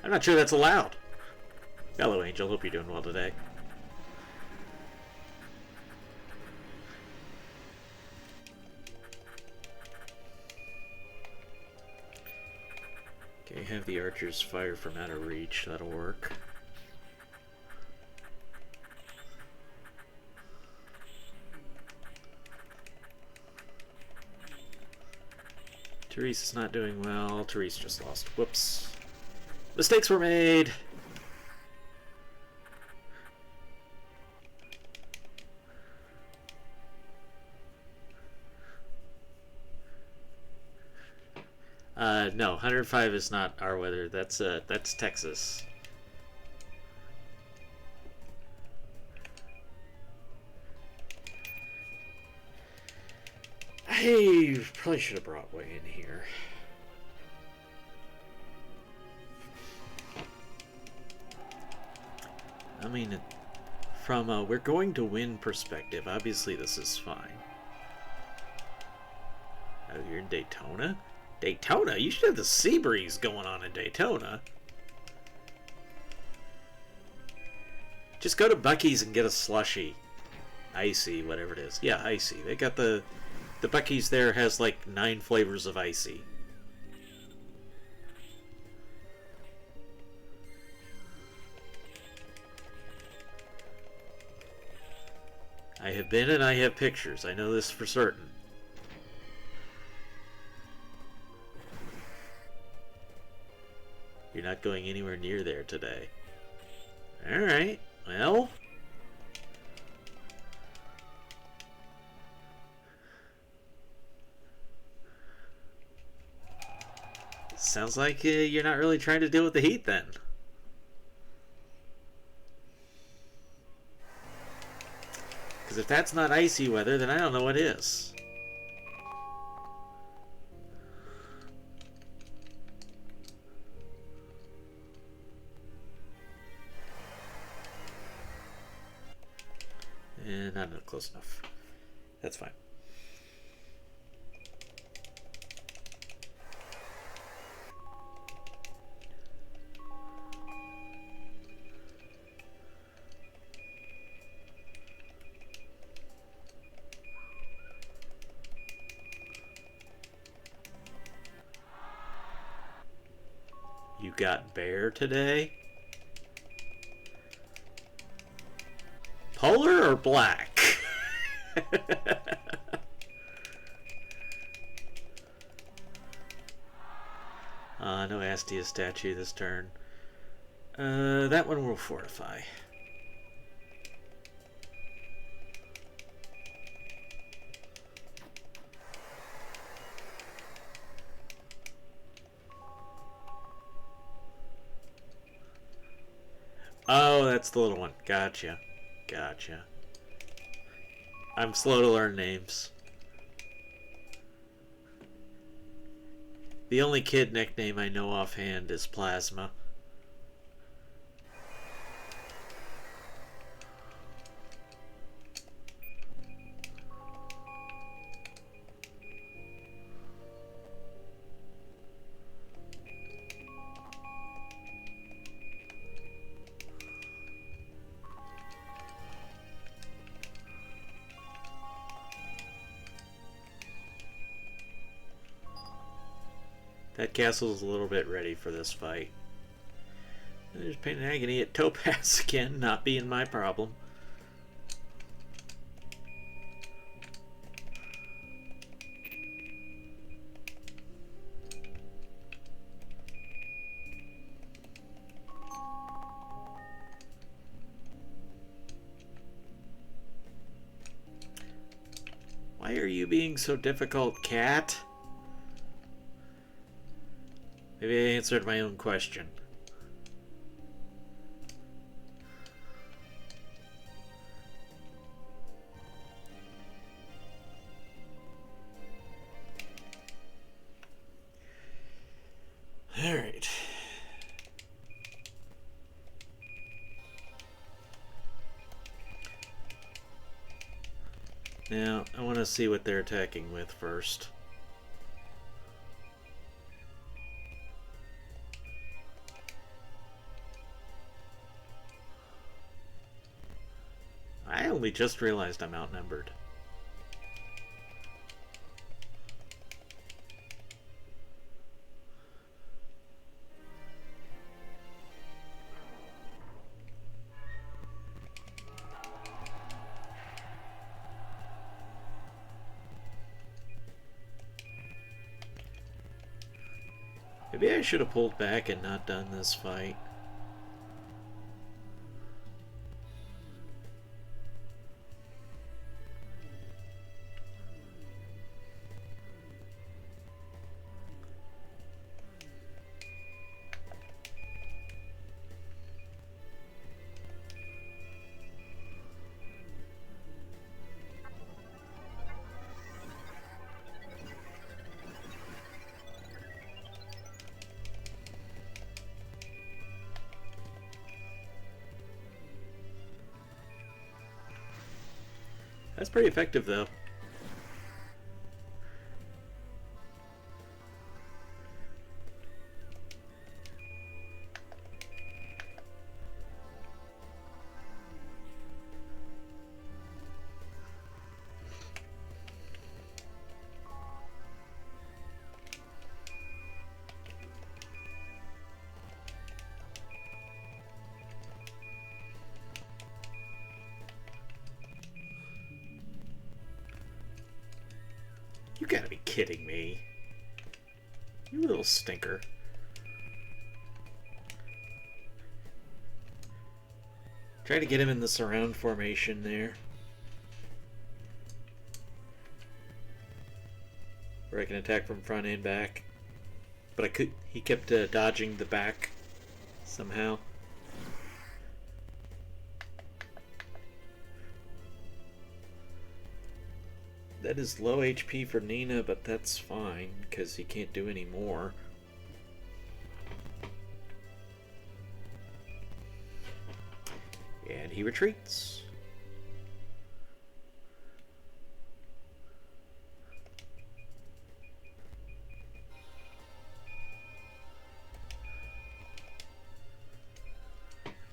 I'm not sure that's allowed. Hello, Angel. Hope you're doing well today. Okay, have the archers fire from out of reach. That'll work. Therese is not doing well. Therese just lost. Whoops. Mistakes were made! No, 105 is not our weather. That's Texas. I probably should have brought way in here. I mean, from a we're going to win perspective, obviously this is fine. Oh, you're in Daytona? Daytona? You should have the sea breeze going on in Daytona. Just go to Buc-ee's and get a slushie. Icy, whatever it is. Yeah, icy. They got the Buc-ee's there has like 9 flavors of icy. I have been and I have pictures. I know this for certain. You're not going anywhere near there today. Alright, well. Sounds like you're not really trying to deal with the heat then. Because if that's not icy weather, then I don't know what is. And not close enough. That's fine. You got bear today? Polar or black? No Astia statue this turn. That one will fortify. Oh, that's the little one. Gotcha. Gotcha. I'm slow to learn names. The only kid nickname I know offhand is Plasma. That castle's a little bit ready for this fight. There's Pain and Agony at Topaz again, not being my problem. Why are you being so difficult, cat? Maybe I answered my own question. All right. Now, I want to see what they're attacking with first. I only just realized I'm outnumbered. Maybe I should have pulled back and not done this fight. That's pretty effective, though. You gotta be kidding me. You little stinker. Try to get him in the surround formation there. Where I can attack from front and back. But he kept dodging the back somehow. That is low HP for Nina, but that's fine, because he can't do any more. And he retreats.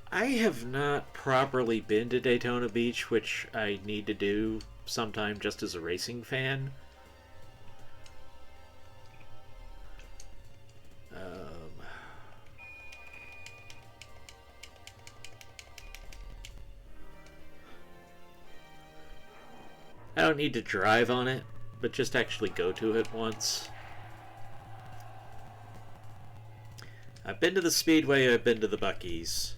I have not properly been to Daytona Beach, which I need to do sometime just as a racing fan. I don't need to drive on it, but just actually go to it once. I've been to the Speedway, I've been to the Buc-ee's.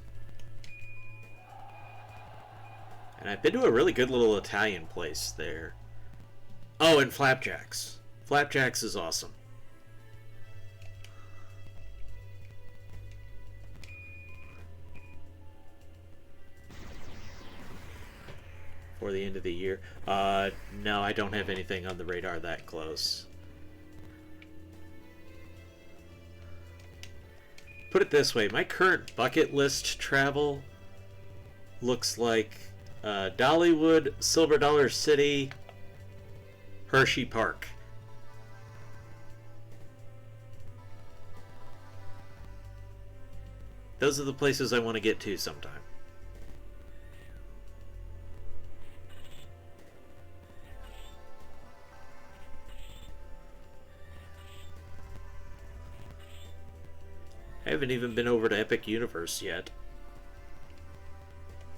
And I've been to a really good little Italian place there. Oh, and Flapjacks. Flapjacks is awesome. For the end of the year. No, I don't have anything on the radar that close. Put it this way, my current bucket list travel looks like Dollywood, Silver Dollar City, Hershey Park. Those are the places I want to get to sometime. I haven't even been over to Epic Universe yet.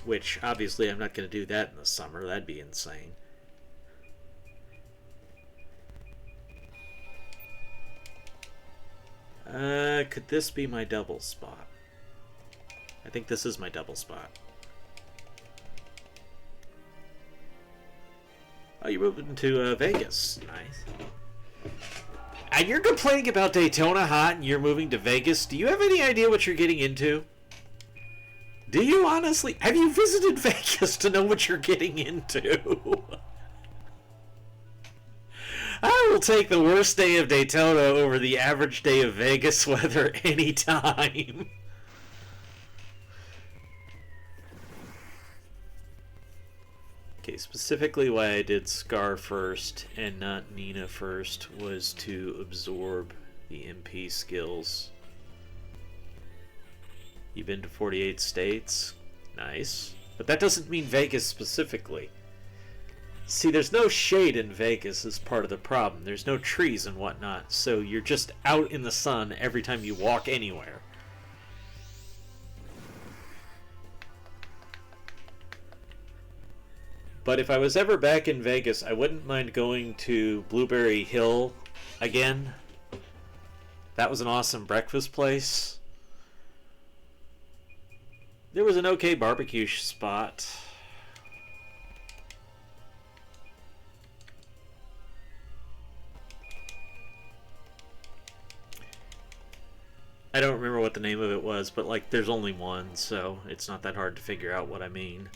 Which, obviously, I'm not going to do that in the summer. That'd be insane. Could this be my double spot? I think this is my double spot. Oh, you're moving to Vegas. Nice. And you're complaining about Daytona hot and you're moving to Vegas. Do you have any idea what you're getting into? Do you honestly? Have you visited Vegas to know what you're getting into? I will take the worst day of Daytona over the average day of Vegas weather anytime. Okay, specifically why I did Scar first and not Nina first was to absorb the MP skills. You've been to 48 states? Nice. But that doesn't mean Vegas specifically. See, there's no shade in Vegas is part of the problem. There's no trees and whatnot, so you're just out in the sun every time you walk anywhere. But if I was ever back in Vegas, I wouldn't mind going to Blueberry Hill again. That was an awesome breakfast place. There was an okay barbecue spot. I don't remember what the name of it was, but like there's only one, so it's not that hard to figure out what I mean.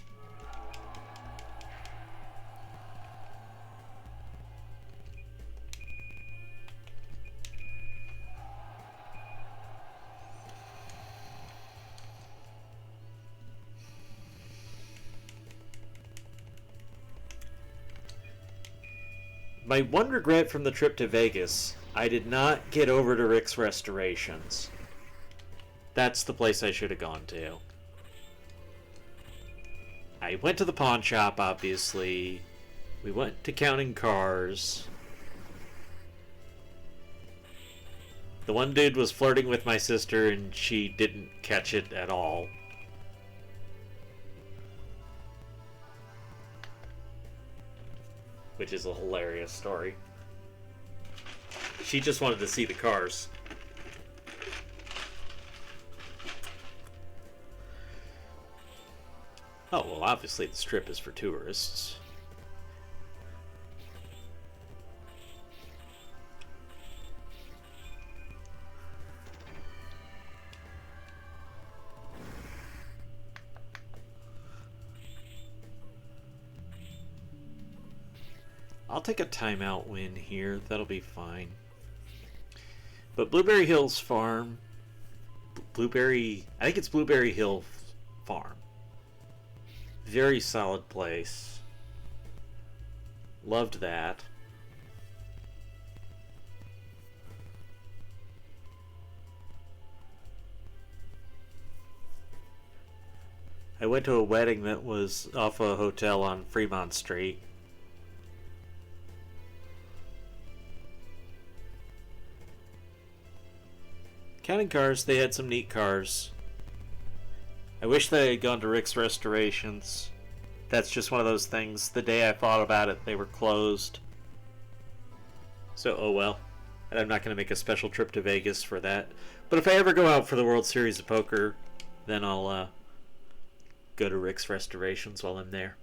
My one regret from the trip to Vegas, I did not get over to Rick's Restorations. That's the place I should have gone to. I went to the pawn shop, obviously. We went to Counting Cars. The one dude was flirting with my sister and she didn't catch it at all. Which is a hilarious story. She just wanted to see the cars. Oh, well, obviously the strip is for tourists. I'll take a timeout win here. That'll be fine. But Blueberry Hills Farm... I think it's Blueberry Hill Farm. Very solid place. Loved that. I went to a wedding that was off a hotel on Fremont Street. Counting Cars, they had some neat cars. I wish they had gone to Rick's Restorations. That's just one of those things. The day I thought about it, they were closed. So, oh well. And I'm not going to make a special trip to Vegas for that. But if I ever go out for the World Series of Poker, then I'll go to Rick's Restorations while I'm there.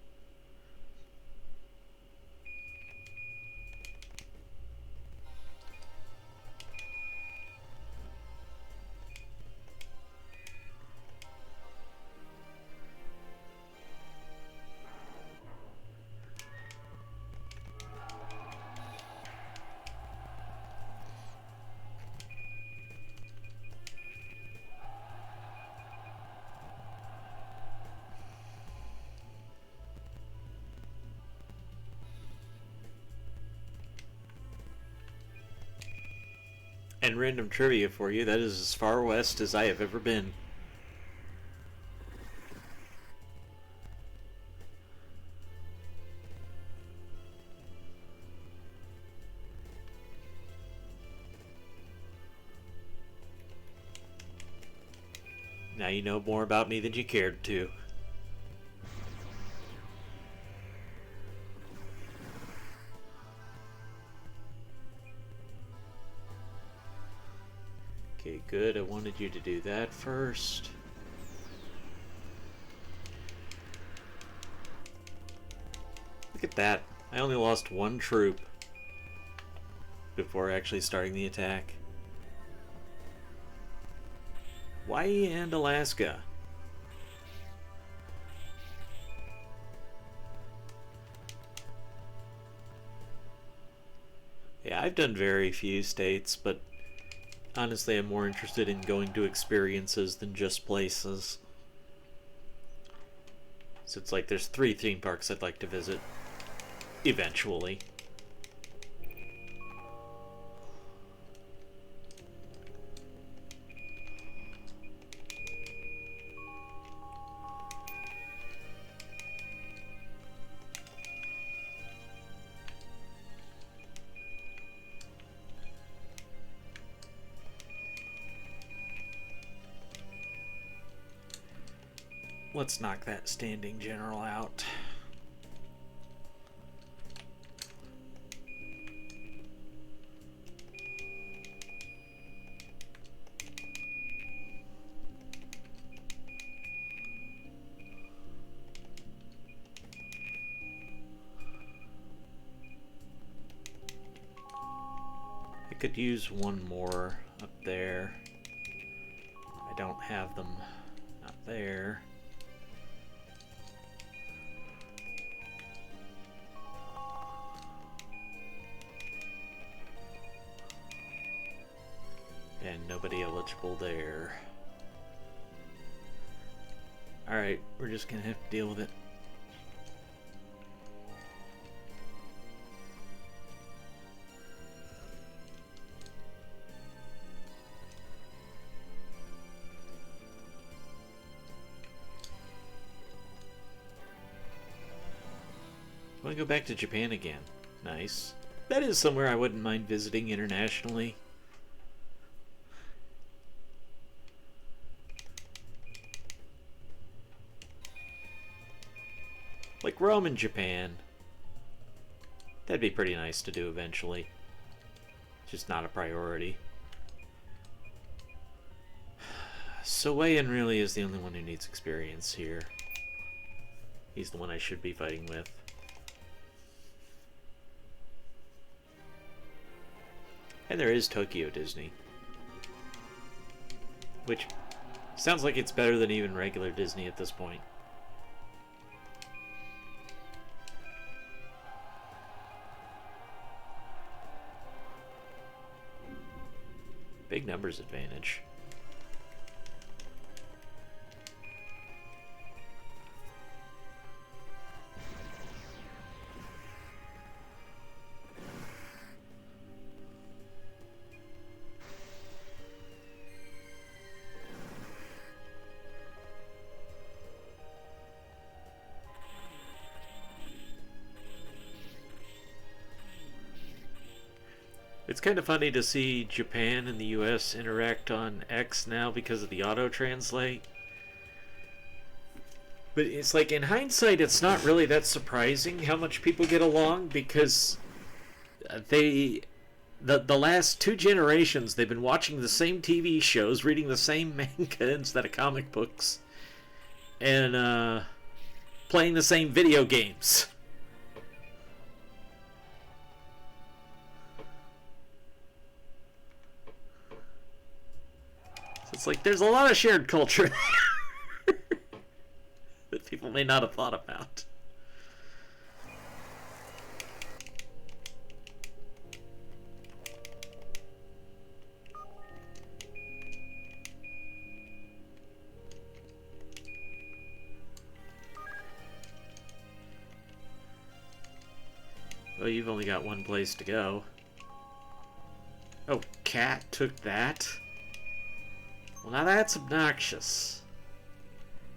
And random trivia for you, that is as far west as I have ever been. Now you know more about me than you cared to. Okay, good. I wanted you to do that first. Look at that. I only lost one troop before actually starting the attack. Hawaii and Alaska. Yeah, I've done very few states, but honestly, I'm more interested in going to experiences than just places. So it's like there's 3 theme parks I'd like to visit eventually. Let's knock that standing general out. I could use one more up there. I don't have them up there. And nobody eligible there. Alright, we're just gonna have to deal with it. want to go back to Japan again. Nice. That is somewhere I wouldn't mind visiting internationally. Like Rome and Japan. That'd be pretty nice to do eventually. Just not a priority. So Wei-Yin really is the only one who needs experience here. He's the one I should be fighting with. And there is Tokyo Disney. Which sounds like it's better than even regular Disney at this point. Big numbers advantage. It's kind of funny to see Japan and the US interact on X now because of the auto-translate. But it's like, in hindsight, it's not really that surprising how much people get along, because the last 2 generations, they've been watching the same TV shows, reading the same manga instead of comic books, and playing the same video games. It's like there's a lot of shared culture that people may not have thought about. Well, you've only got one place to go. Oh, Cat took that? Well, now that's obnoxious.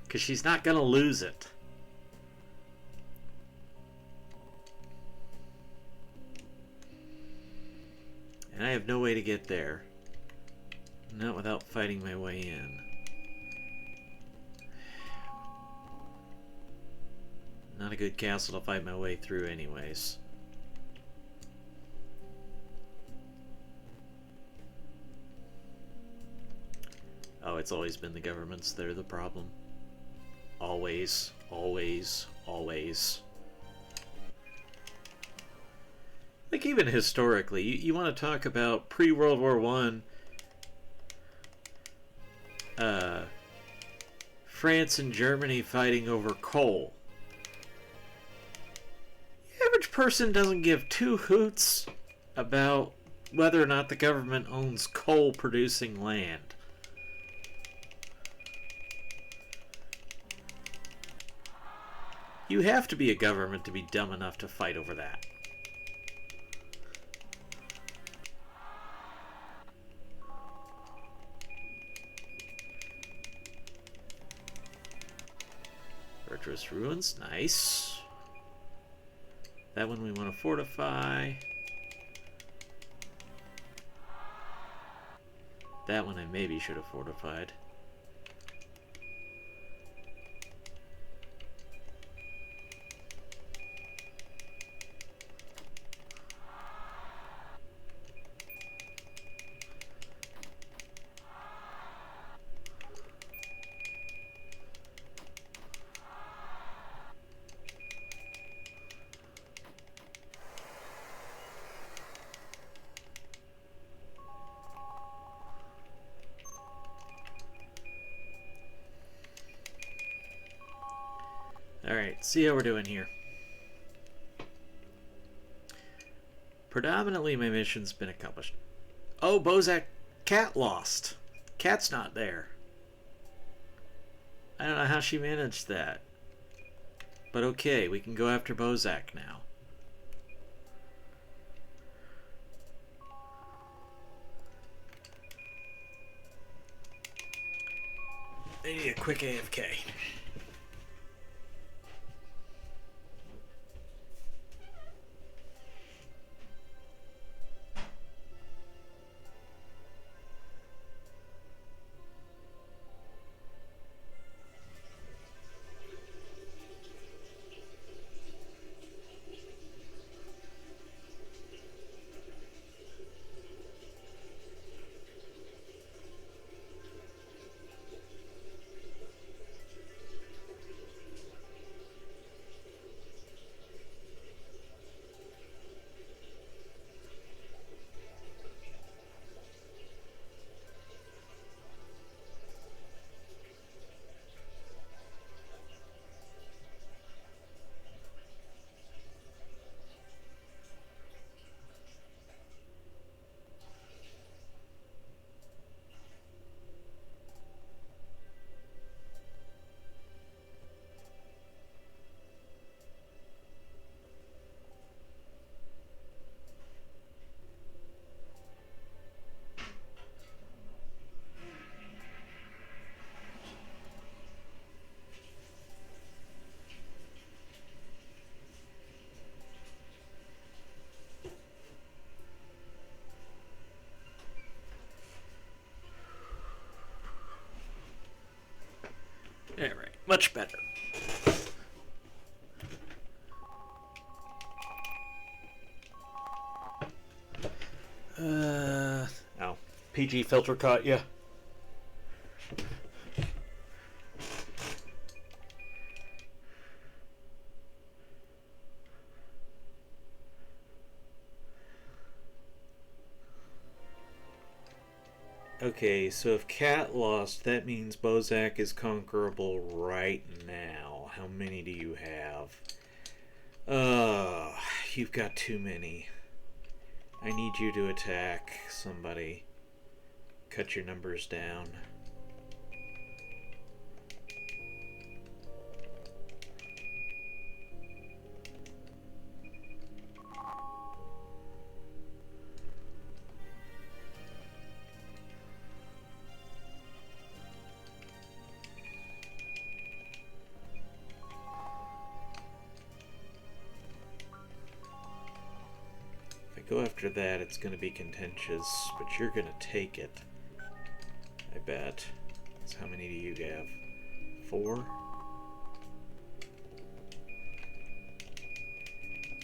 Because she's not going to lose it. And I have no way to get there. Not without fighting my way in. Not a good castle to fight my way through anyways. Oh, it's always been the governments that are the problem. Always, always, always. Like, even historically, you want to talk about pre-World War I, France and Germany fighting over coal. The average person doesn't give 2 hoots about whether or not the government owns coal-producing land. You have to be a government to be dumb enough to fight over that. Virtuous Ruins, nice. That one we want to fortify. That one I maybe should have fortified. Alright, see how we're doing here. Predominantly my mission's been accomplished. Oh, Bozak, Cat lost. Cat's not there. I don't know how she managed that. But okay, we can go after Bozak now. I need a quick AFK. Alright, much better. Oh, PG filter caught you. Okay, so if Cat lost, that means Bozak is conquerable right now. How many do you have? You've got too many. I need you to attack somebody. Cut your numbers down. Go after that, it's going to be contentious, but you're going to take it. I bet. So how many do you have? 4?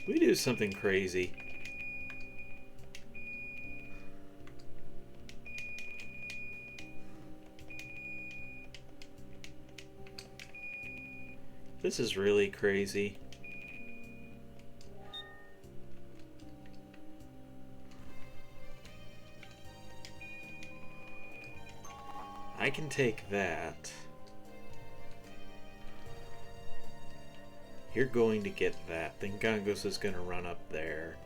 We do something crazy. This is really crazy. I can take that. You're going to get that. Then Gangos is going to run up there.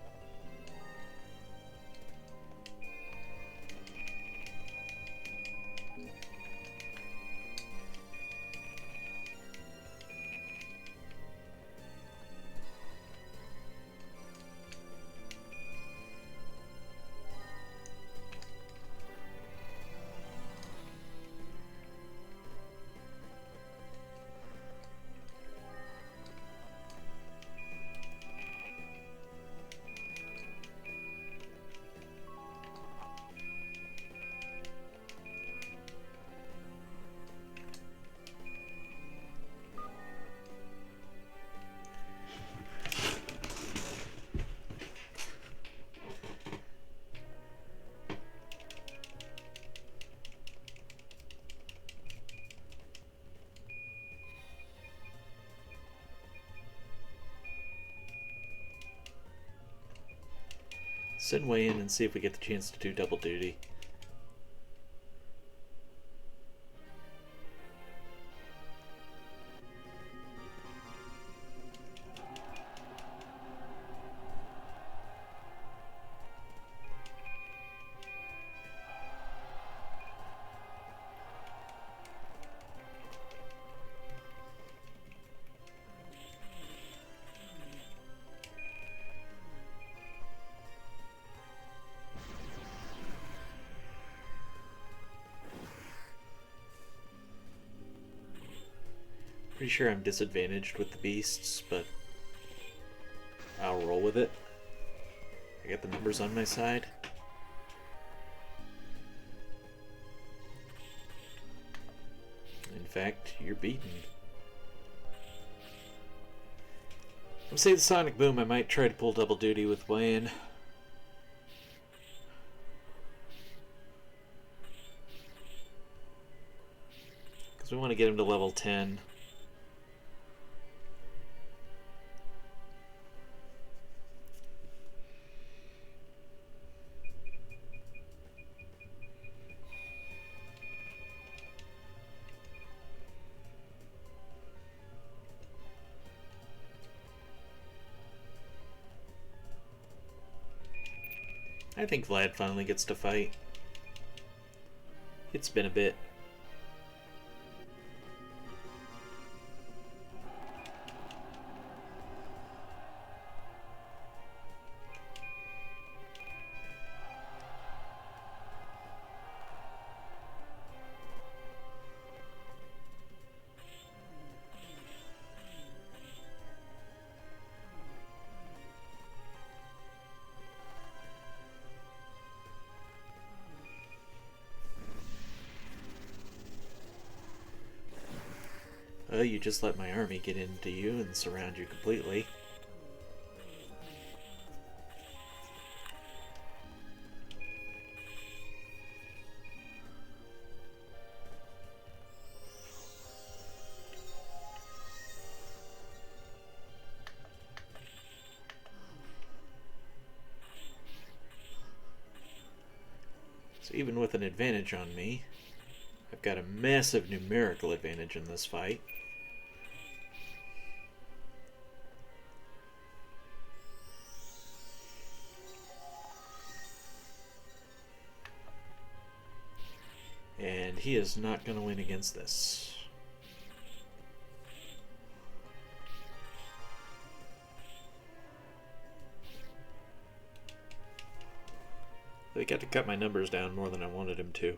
Send Way in and see if we get the chance to do double duty. Pretty sure I'm disadvantaged with the beasts, but I'll roll with it. I got the numbers on my side. In fact, you're beaten. I'll say the Sonic Boom. I might try to pull double duty with Wayne. Because we want to get him to level 10. I think Vlad finally gets to fight. It's been a bit. Well, you just let my army get into you and surround you completely. So even with an advantage on me, I've got a massive numerical advantage in this fight. And he is not going to win against this. He got to cut my numbers down more than I wanted him to.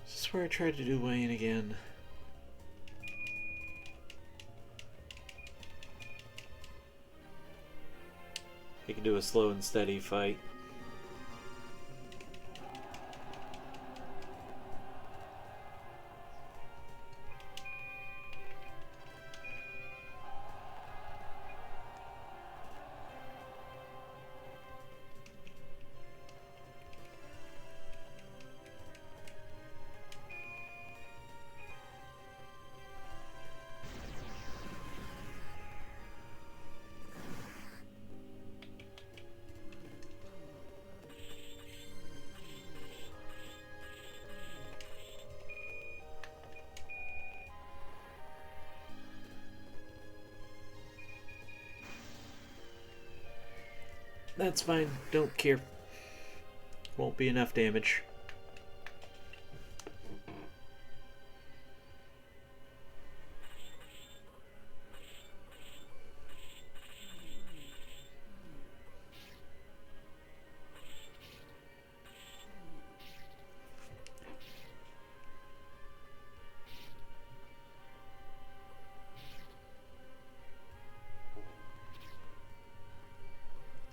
Is this where I tried to do Wayne again? He can do a slow and steady fight. That's fine, don't care. Won't be enough damage.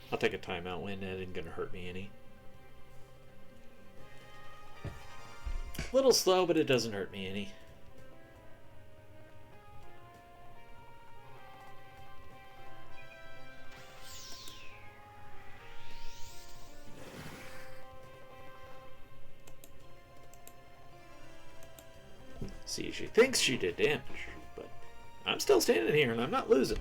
I'll take a timeout win, that isn't gonna hurt me any. A little slow, but it doesn't hurt me any. See, she thinks she did damage, but I'm still standing here and I'm not losing.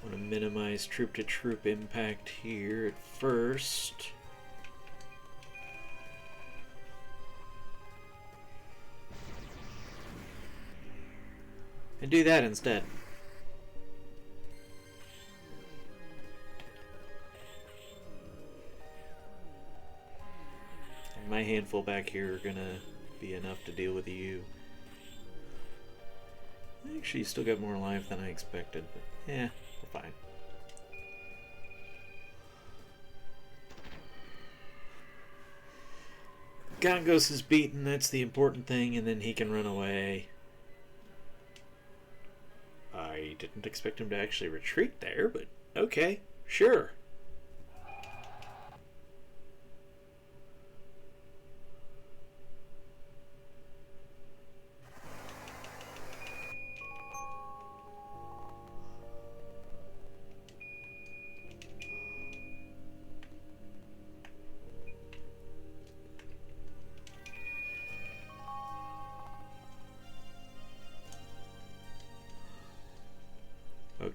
Want to minimize troop-to-troop impact here at first. And do that instead. And my handful back here are gonna be enough to deal with you. Actually, you still got more life than I expected, but yeah, we're fine. Gongos is beaten, that's the important thing, and then he can run away. I didn't expect him to actually retreat there, but okay, sure.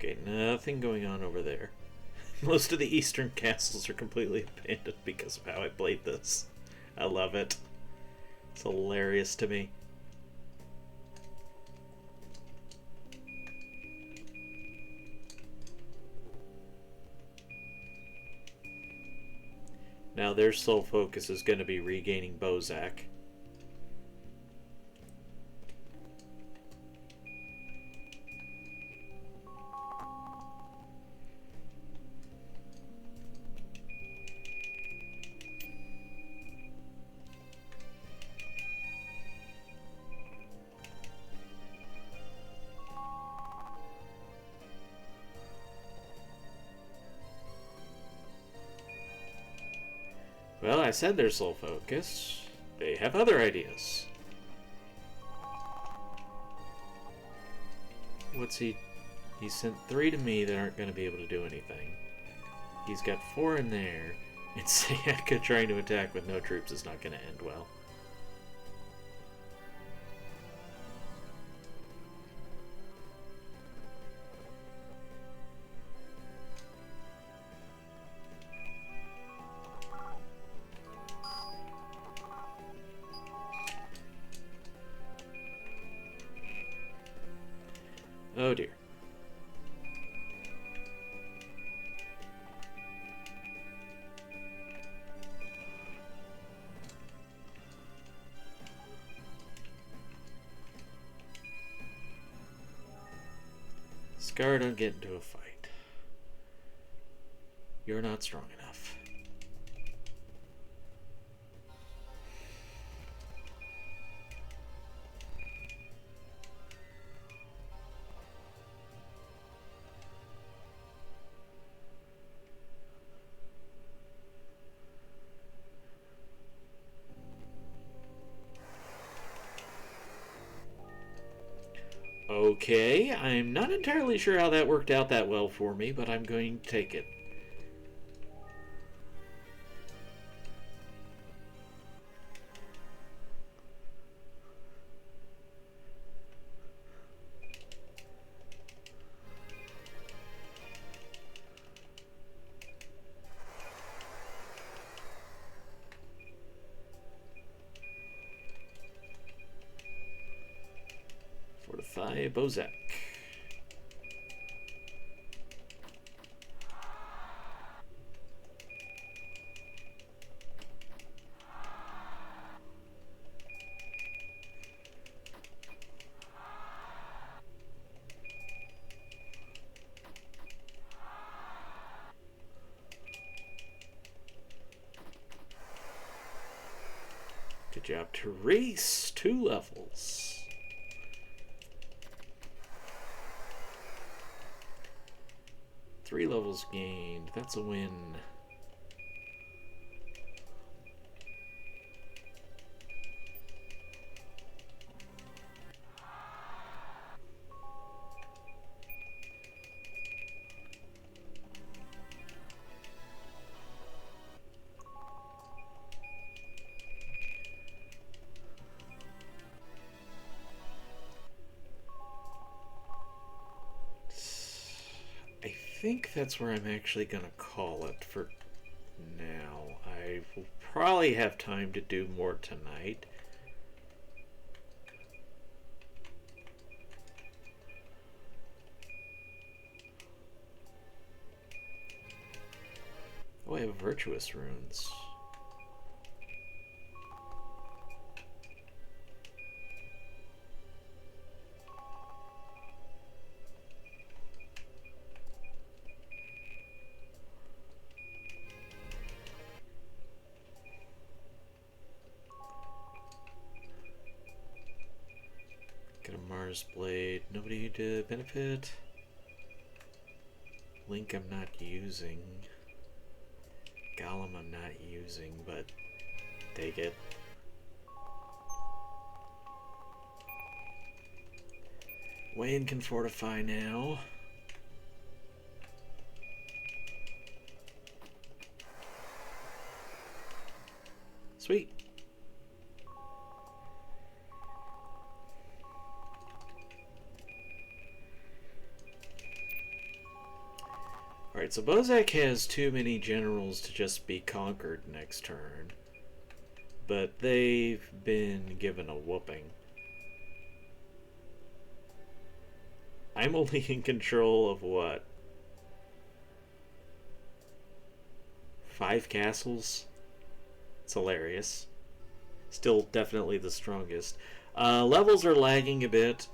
Okay, nothing going on over there. Most of the eastern castles are completely abandoned because of how I played this. I love it. It's hilarious to me. Now their sole focus is going to be regaining Bozak. Well, I said their sole focus. They have other ideas. What's he... He sent 3 to me that aren't going to be able to do anything. He's got 4 in there. And Sayaka trying to attack with no troops is not going to end well. Oh dear. Scar, don't get into a fight. You're not strong enough. Okay, I'm not entirely sure how that worked out that well for me, but I'm going to take it. Fortify Bozak. Good job, Therese. 2 levels. Three levels gained. That's a win. I think that's where I'm actually going to call it for now. I will probably have time to do more tonight. Oh, I have virtuous runes. Get a Mars Blade. Nobody to benefit. Link I'm not using. Golem I'm not using, but take it. Wayne can fortify now. Sweet. so Bozak has too many generals to just be conquered next turn. But they've been given a whooping. I'm only in control of what? 5 castles? It's hilarious. Still definitely the strongest. Levels are lagging a bit.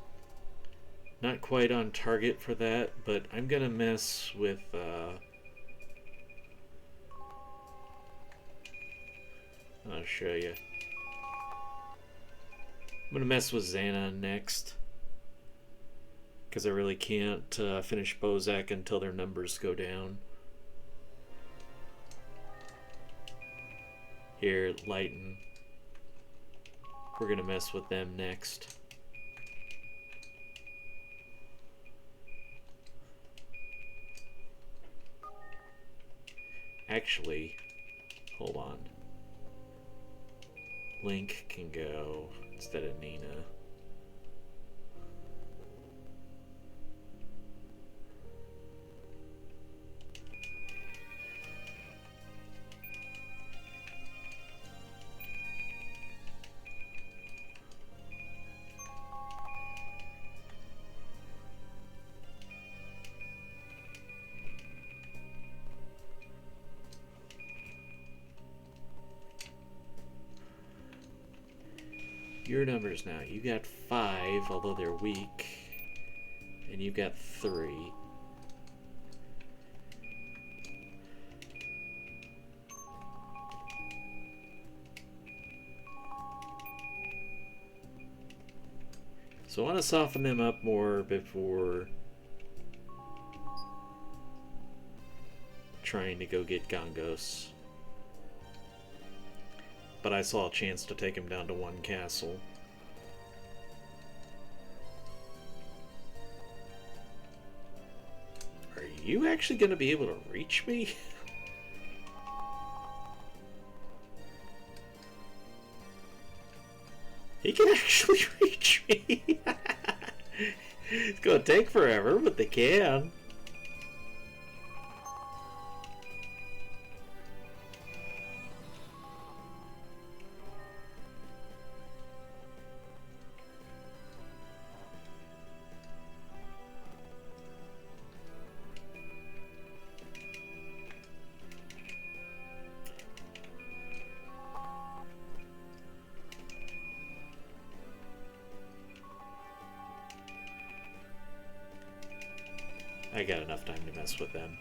Not quite on target for that, but I'm gonna mess with I'll show you. I'm gonna mess with Xana next, because I really can't finish Bozak until their numbers go down. Here, Lighten. We're gonna mess with them next. Actually, hold on. Link can go instead of Nina. Your numbers now. You got 5, although they're weak. And you got 3. So I want to soften them up more before trying to go get Gongos. But I saw a chance to take him down to 1 castle. Are you actually going to be able to reach me? He can actually reach me! It's going to take forever, but they can. I got enough time to mess with them.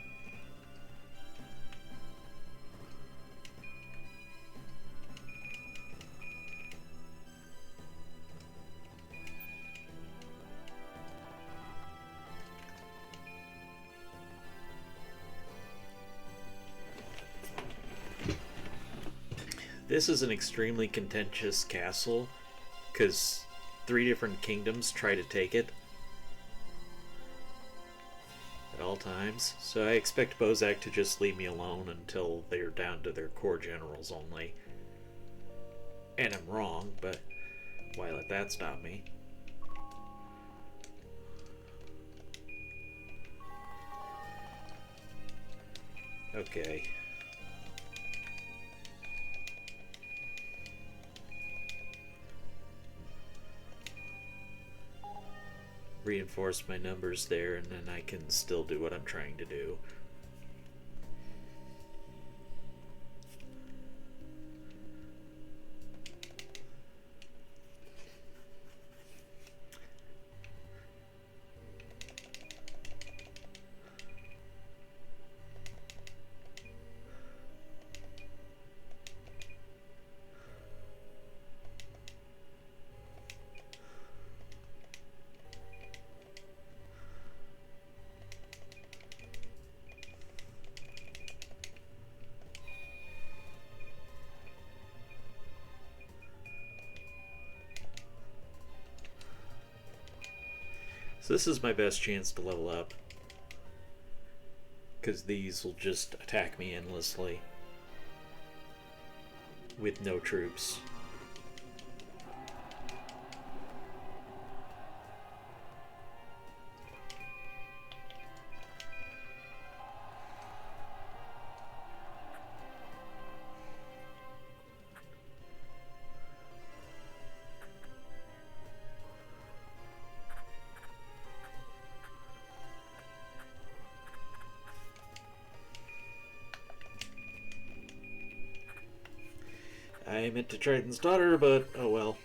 This is an extremely contentious castle because 3 different kingdoms try to take it at all times. So I expect Bozak to just leave me alone until they're down to their core generals only. And I'm wrong, but why let that stop me? Okay. Reinforce my numbers there, and then I can still do what I'm trying to do. So this is my best chance to level up, because these will just attack me endlessly with no troops. I meant to Triton's daughter, but oh well.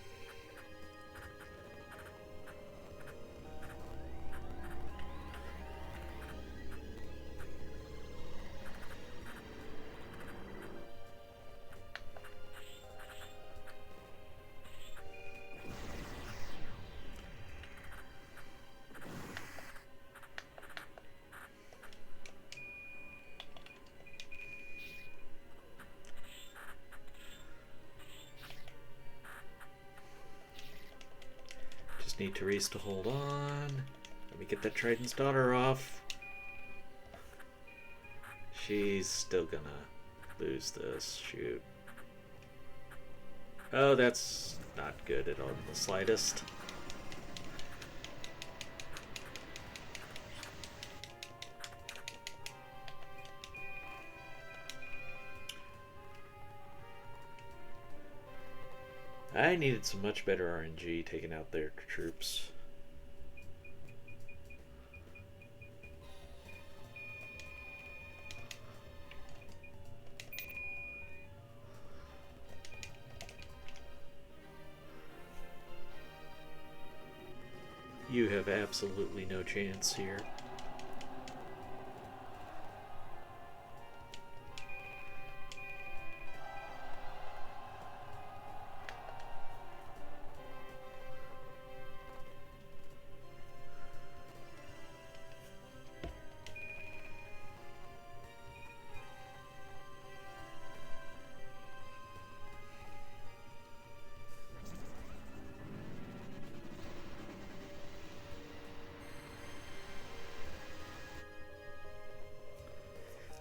Just need Therese to hold on. Let me get that Triton's daughter off. She's still gonna lose this. Shoot. Oh, that's not good at all in the slightest. I needed some much better RNG taking out their troops. You have absolutely no chance here.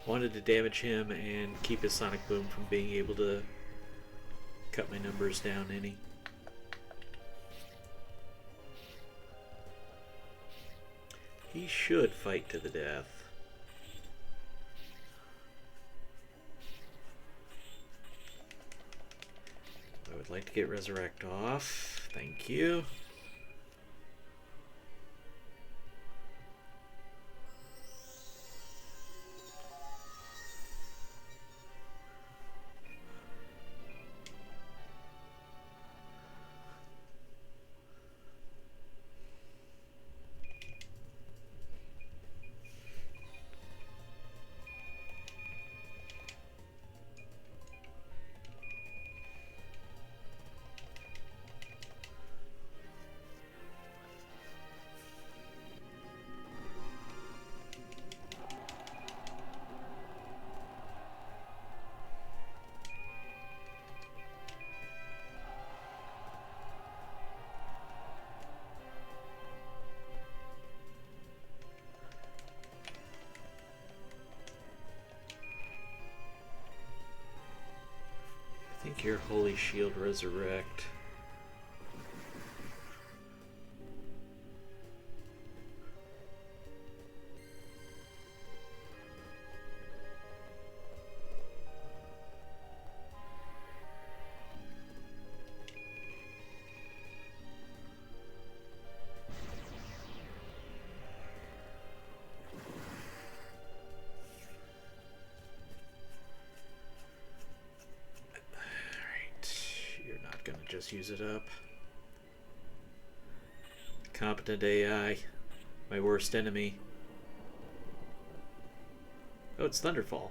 Wanted to damage him and keep his sonic boom from being able to cut my numbers down any. He should fight to the death. I would like to get Resurrect off. Thank you. I think your Holy Shield Resurrect. Just use it up. Competent AI, my worst enemy. Oh, it's Thunderfall.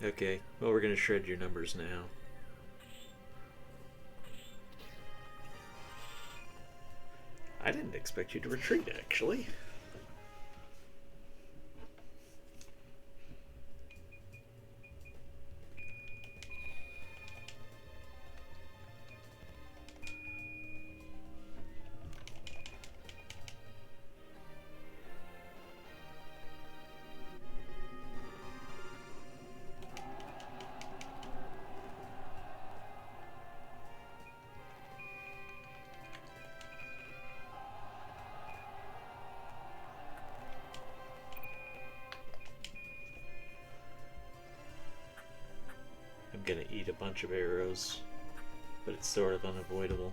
Okay, well, we're gonna shred your numbers now. I didn't expect you to retreat, actually. I'm gonna eat a bunch of arrows, but it's sort of unavoidable.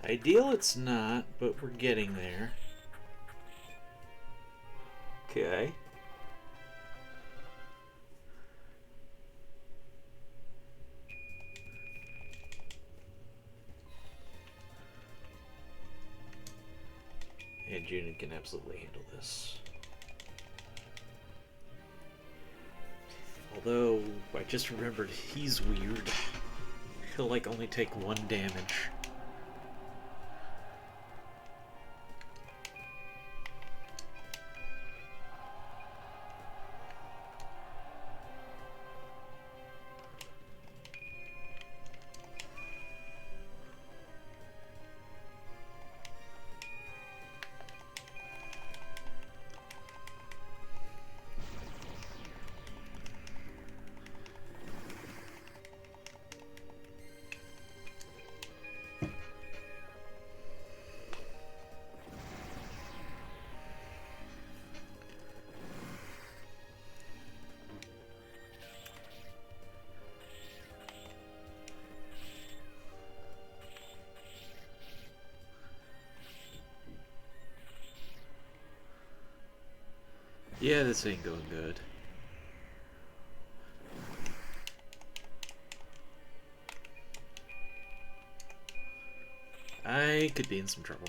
Ideal it's not, but we're getting there. Okay. And Junin can absolutely handle this. Although, I just remembered he's weird. He'll like only take 1 damage. Yeah, this ain't going good. I could be in some trouble.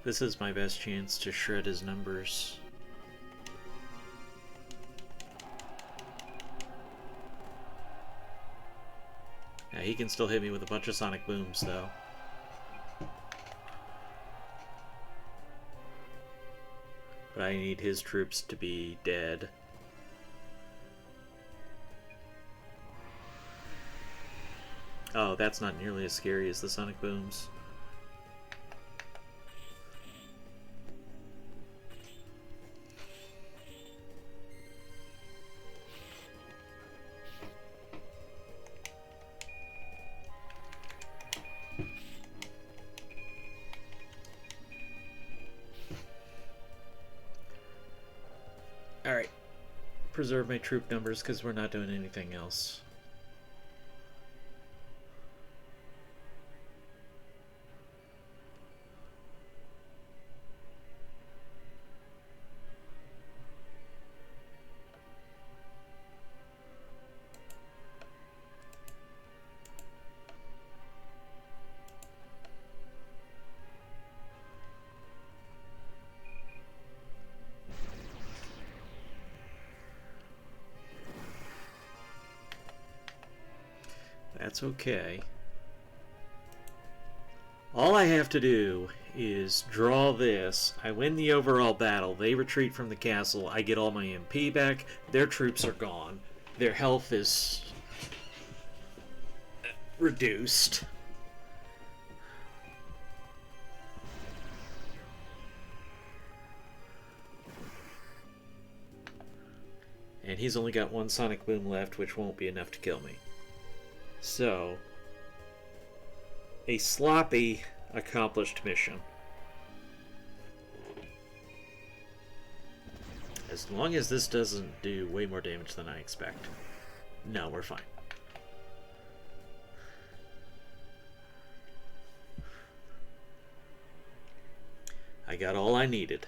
This is my best chance to shred his numbers. Yeah, he can still hit me with a bunch of sonic booms, though. But I need his troops to be dead. Oh, that's not nearly as scary as the sonic booms. Alright. Preserve my troop numbers because we're not doing anything else. That's okay. All I have to do is draw this. I win the overall battle. They retreat from the castle. I get all my MP back. Their troops are gone. Their health is reduced. And he's only got 1 sonic boom left, which won't be enough to kill me. So, a sloppy, accomplished mission. As long as this doesn't do way more damage than I expect. No, we're fine. I got all I needed.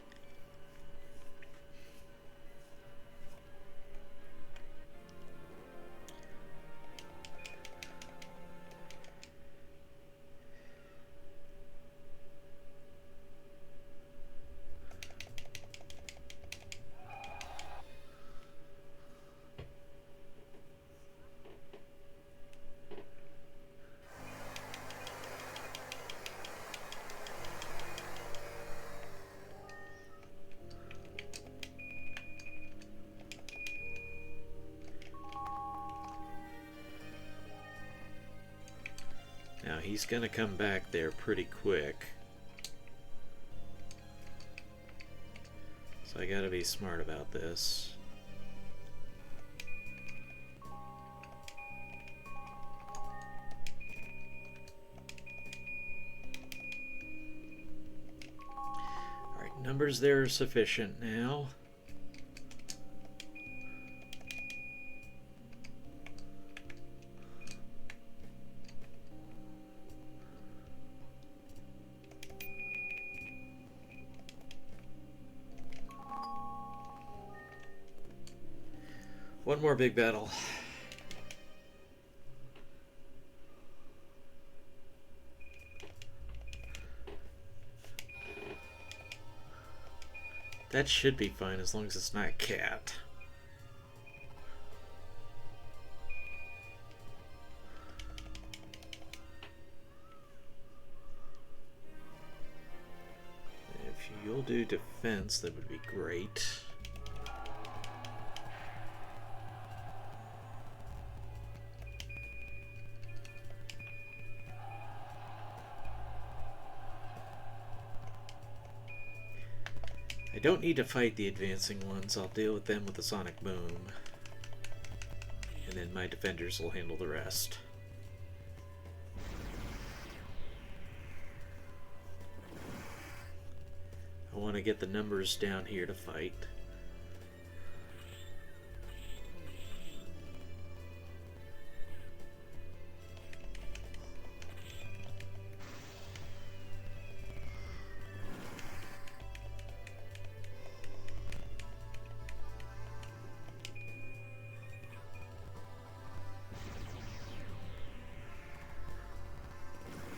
Now he's gonna come back there pretty quick. So I gotta be smart about this. numbers there are sufficient now. One more big battle. That should be fine as long as it's not a cat. If you'll do defense, that would be great. I don't need to fight the advancing ones. I'll deal with them with the sonic boom. And then my defenders will handle the rest. I want to get the numbers down here to fight.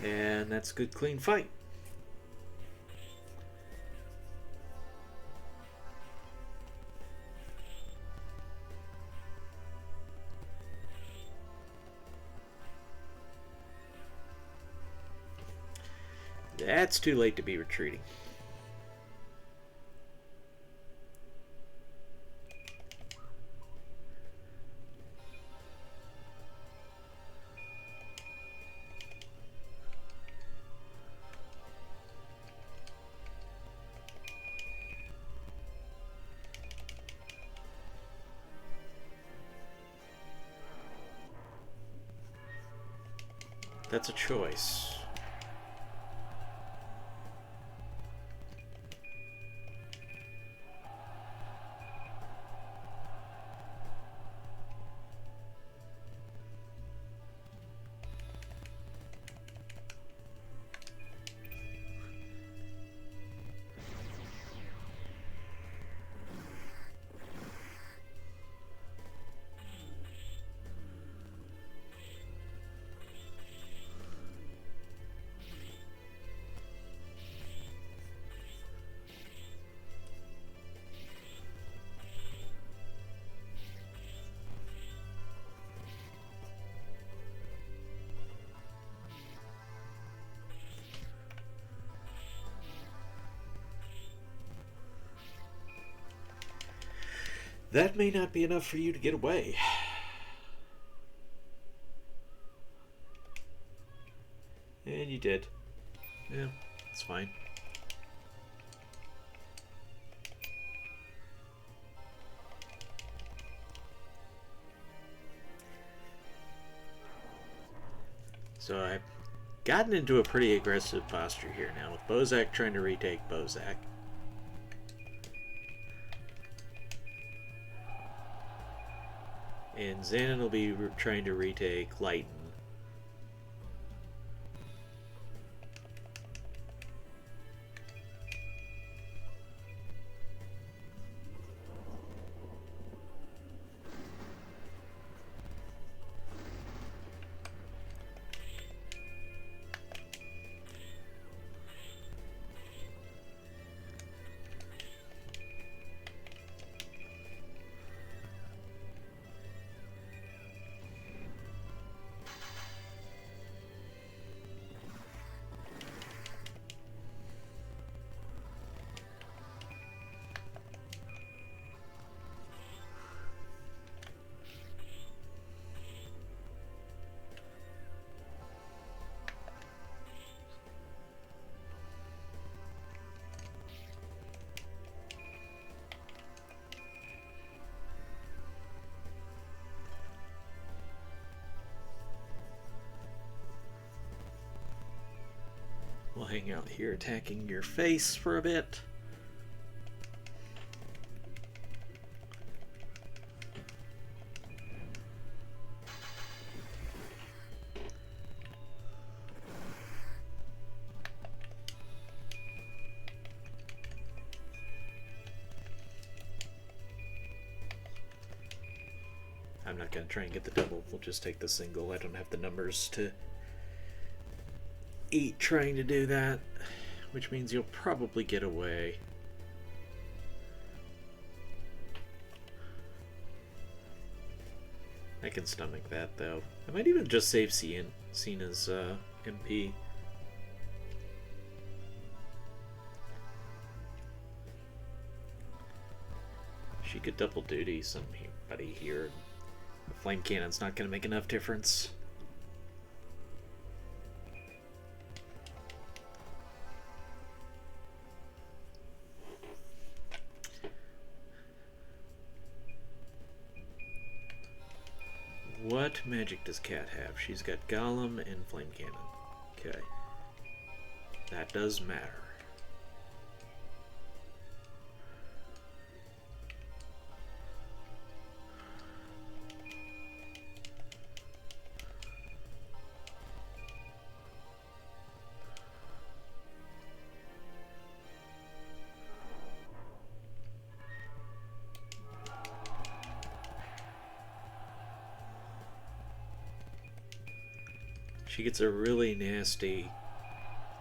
And that's a good clean fight. That's too late to be retreating. That's a choice. That may not be enough for you to get away. And you did. Yeah, it's fine. So I've gotten into a pretty aggressive posture here now, with Bozak trying to retake Bozak. And Xanon will be trying to retake Lighten. We'll hang out here attacking your face for a bit. I'm not going to try and get the double. We'll just take the single. I don't have the numbers to eat trying to do that, which means you'll probably get away. I can stomach that, though. I might even just save Cena's MP. She could double duty somebody here. The flame cannon's not going to make enough difference. What magic does Cat have? She's got Golem and Flame Cannon. Okay. That does matter. She gets a really nasty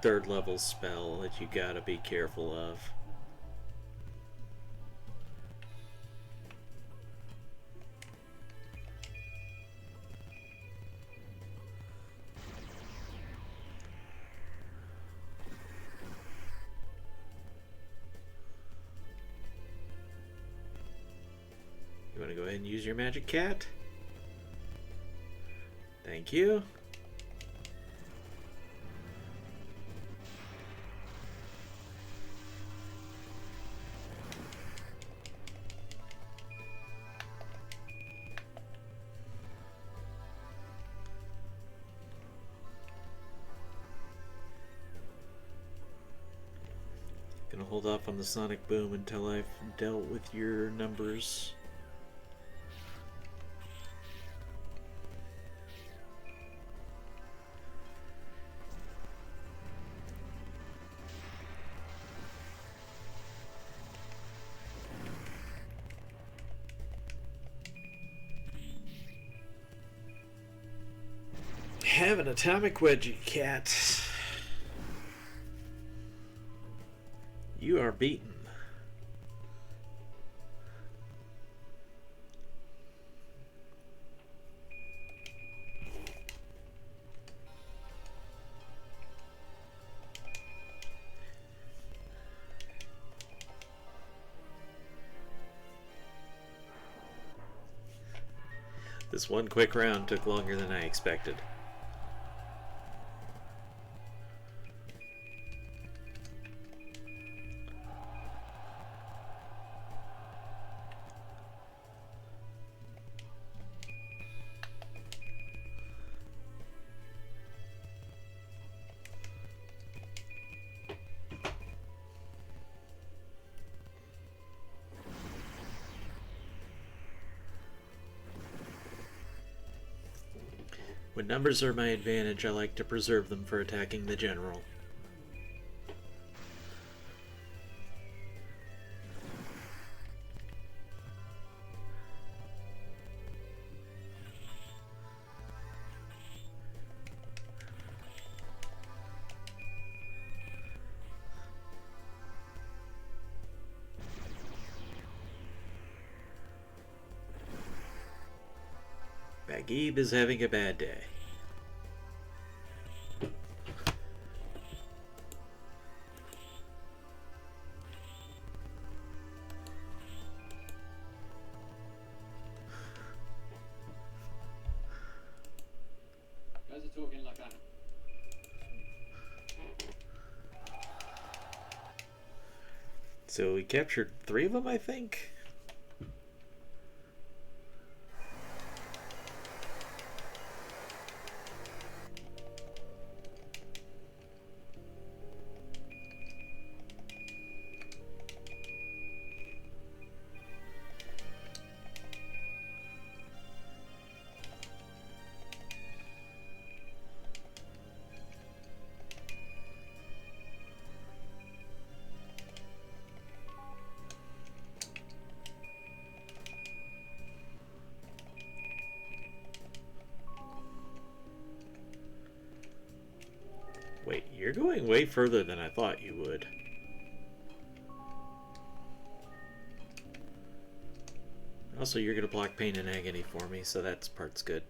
third level spell that you gotta be careful of. You want to go ahead and use your magic cat? Thank you. Gonna hold off on the sonic boom until I've dealt with your numbers. Have an atomic wedgie, cat. You are beaten. This one quick round took longer than I expected. When numbers are my advantage, I like to preserve them for attacking the general. Bagheeb is having a bad day. Guys are talking like that. So we captured 3 of them, I think. you're going way further than I thought you would. Also, you're going to block Pain and Agony for me, so that part's good.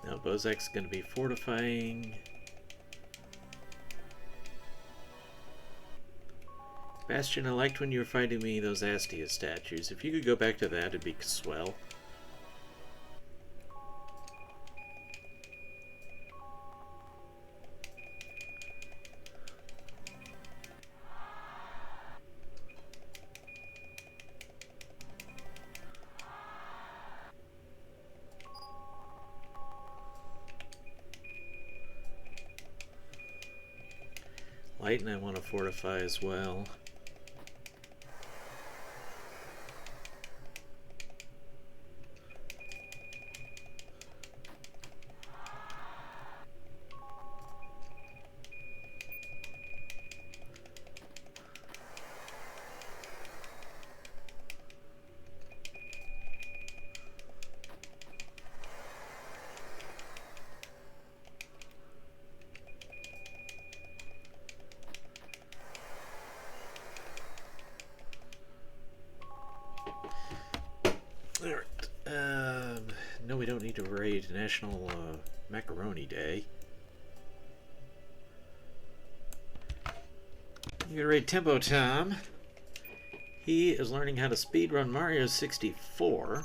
Now Bozak's going to be fortifying. Bastion, I liked when you were fighting me those Astia statues. If you could go back to that, it'd be swell. Light, and I want to fortify as well. No, we don't need to raid National Macaroni Day. I'm gonna raid Tempo Tom. He is learning how to speedrun Mario 64.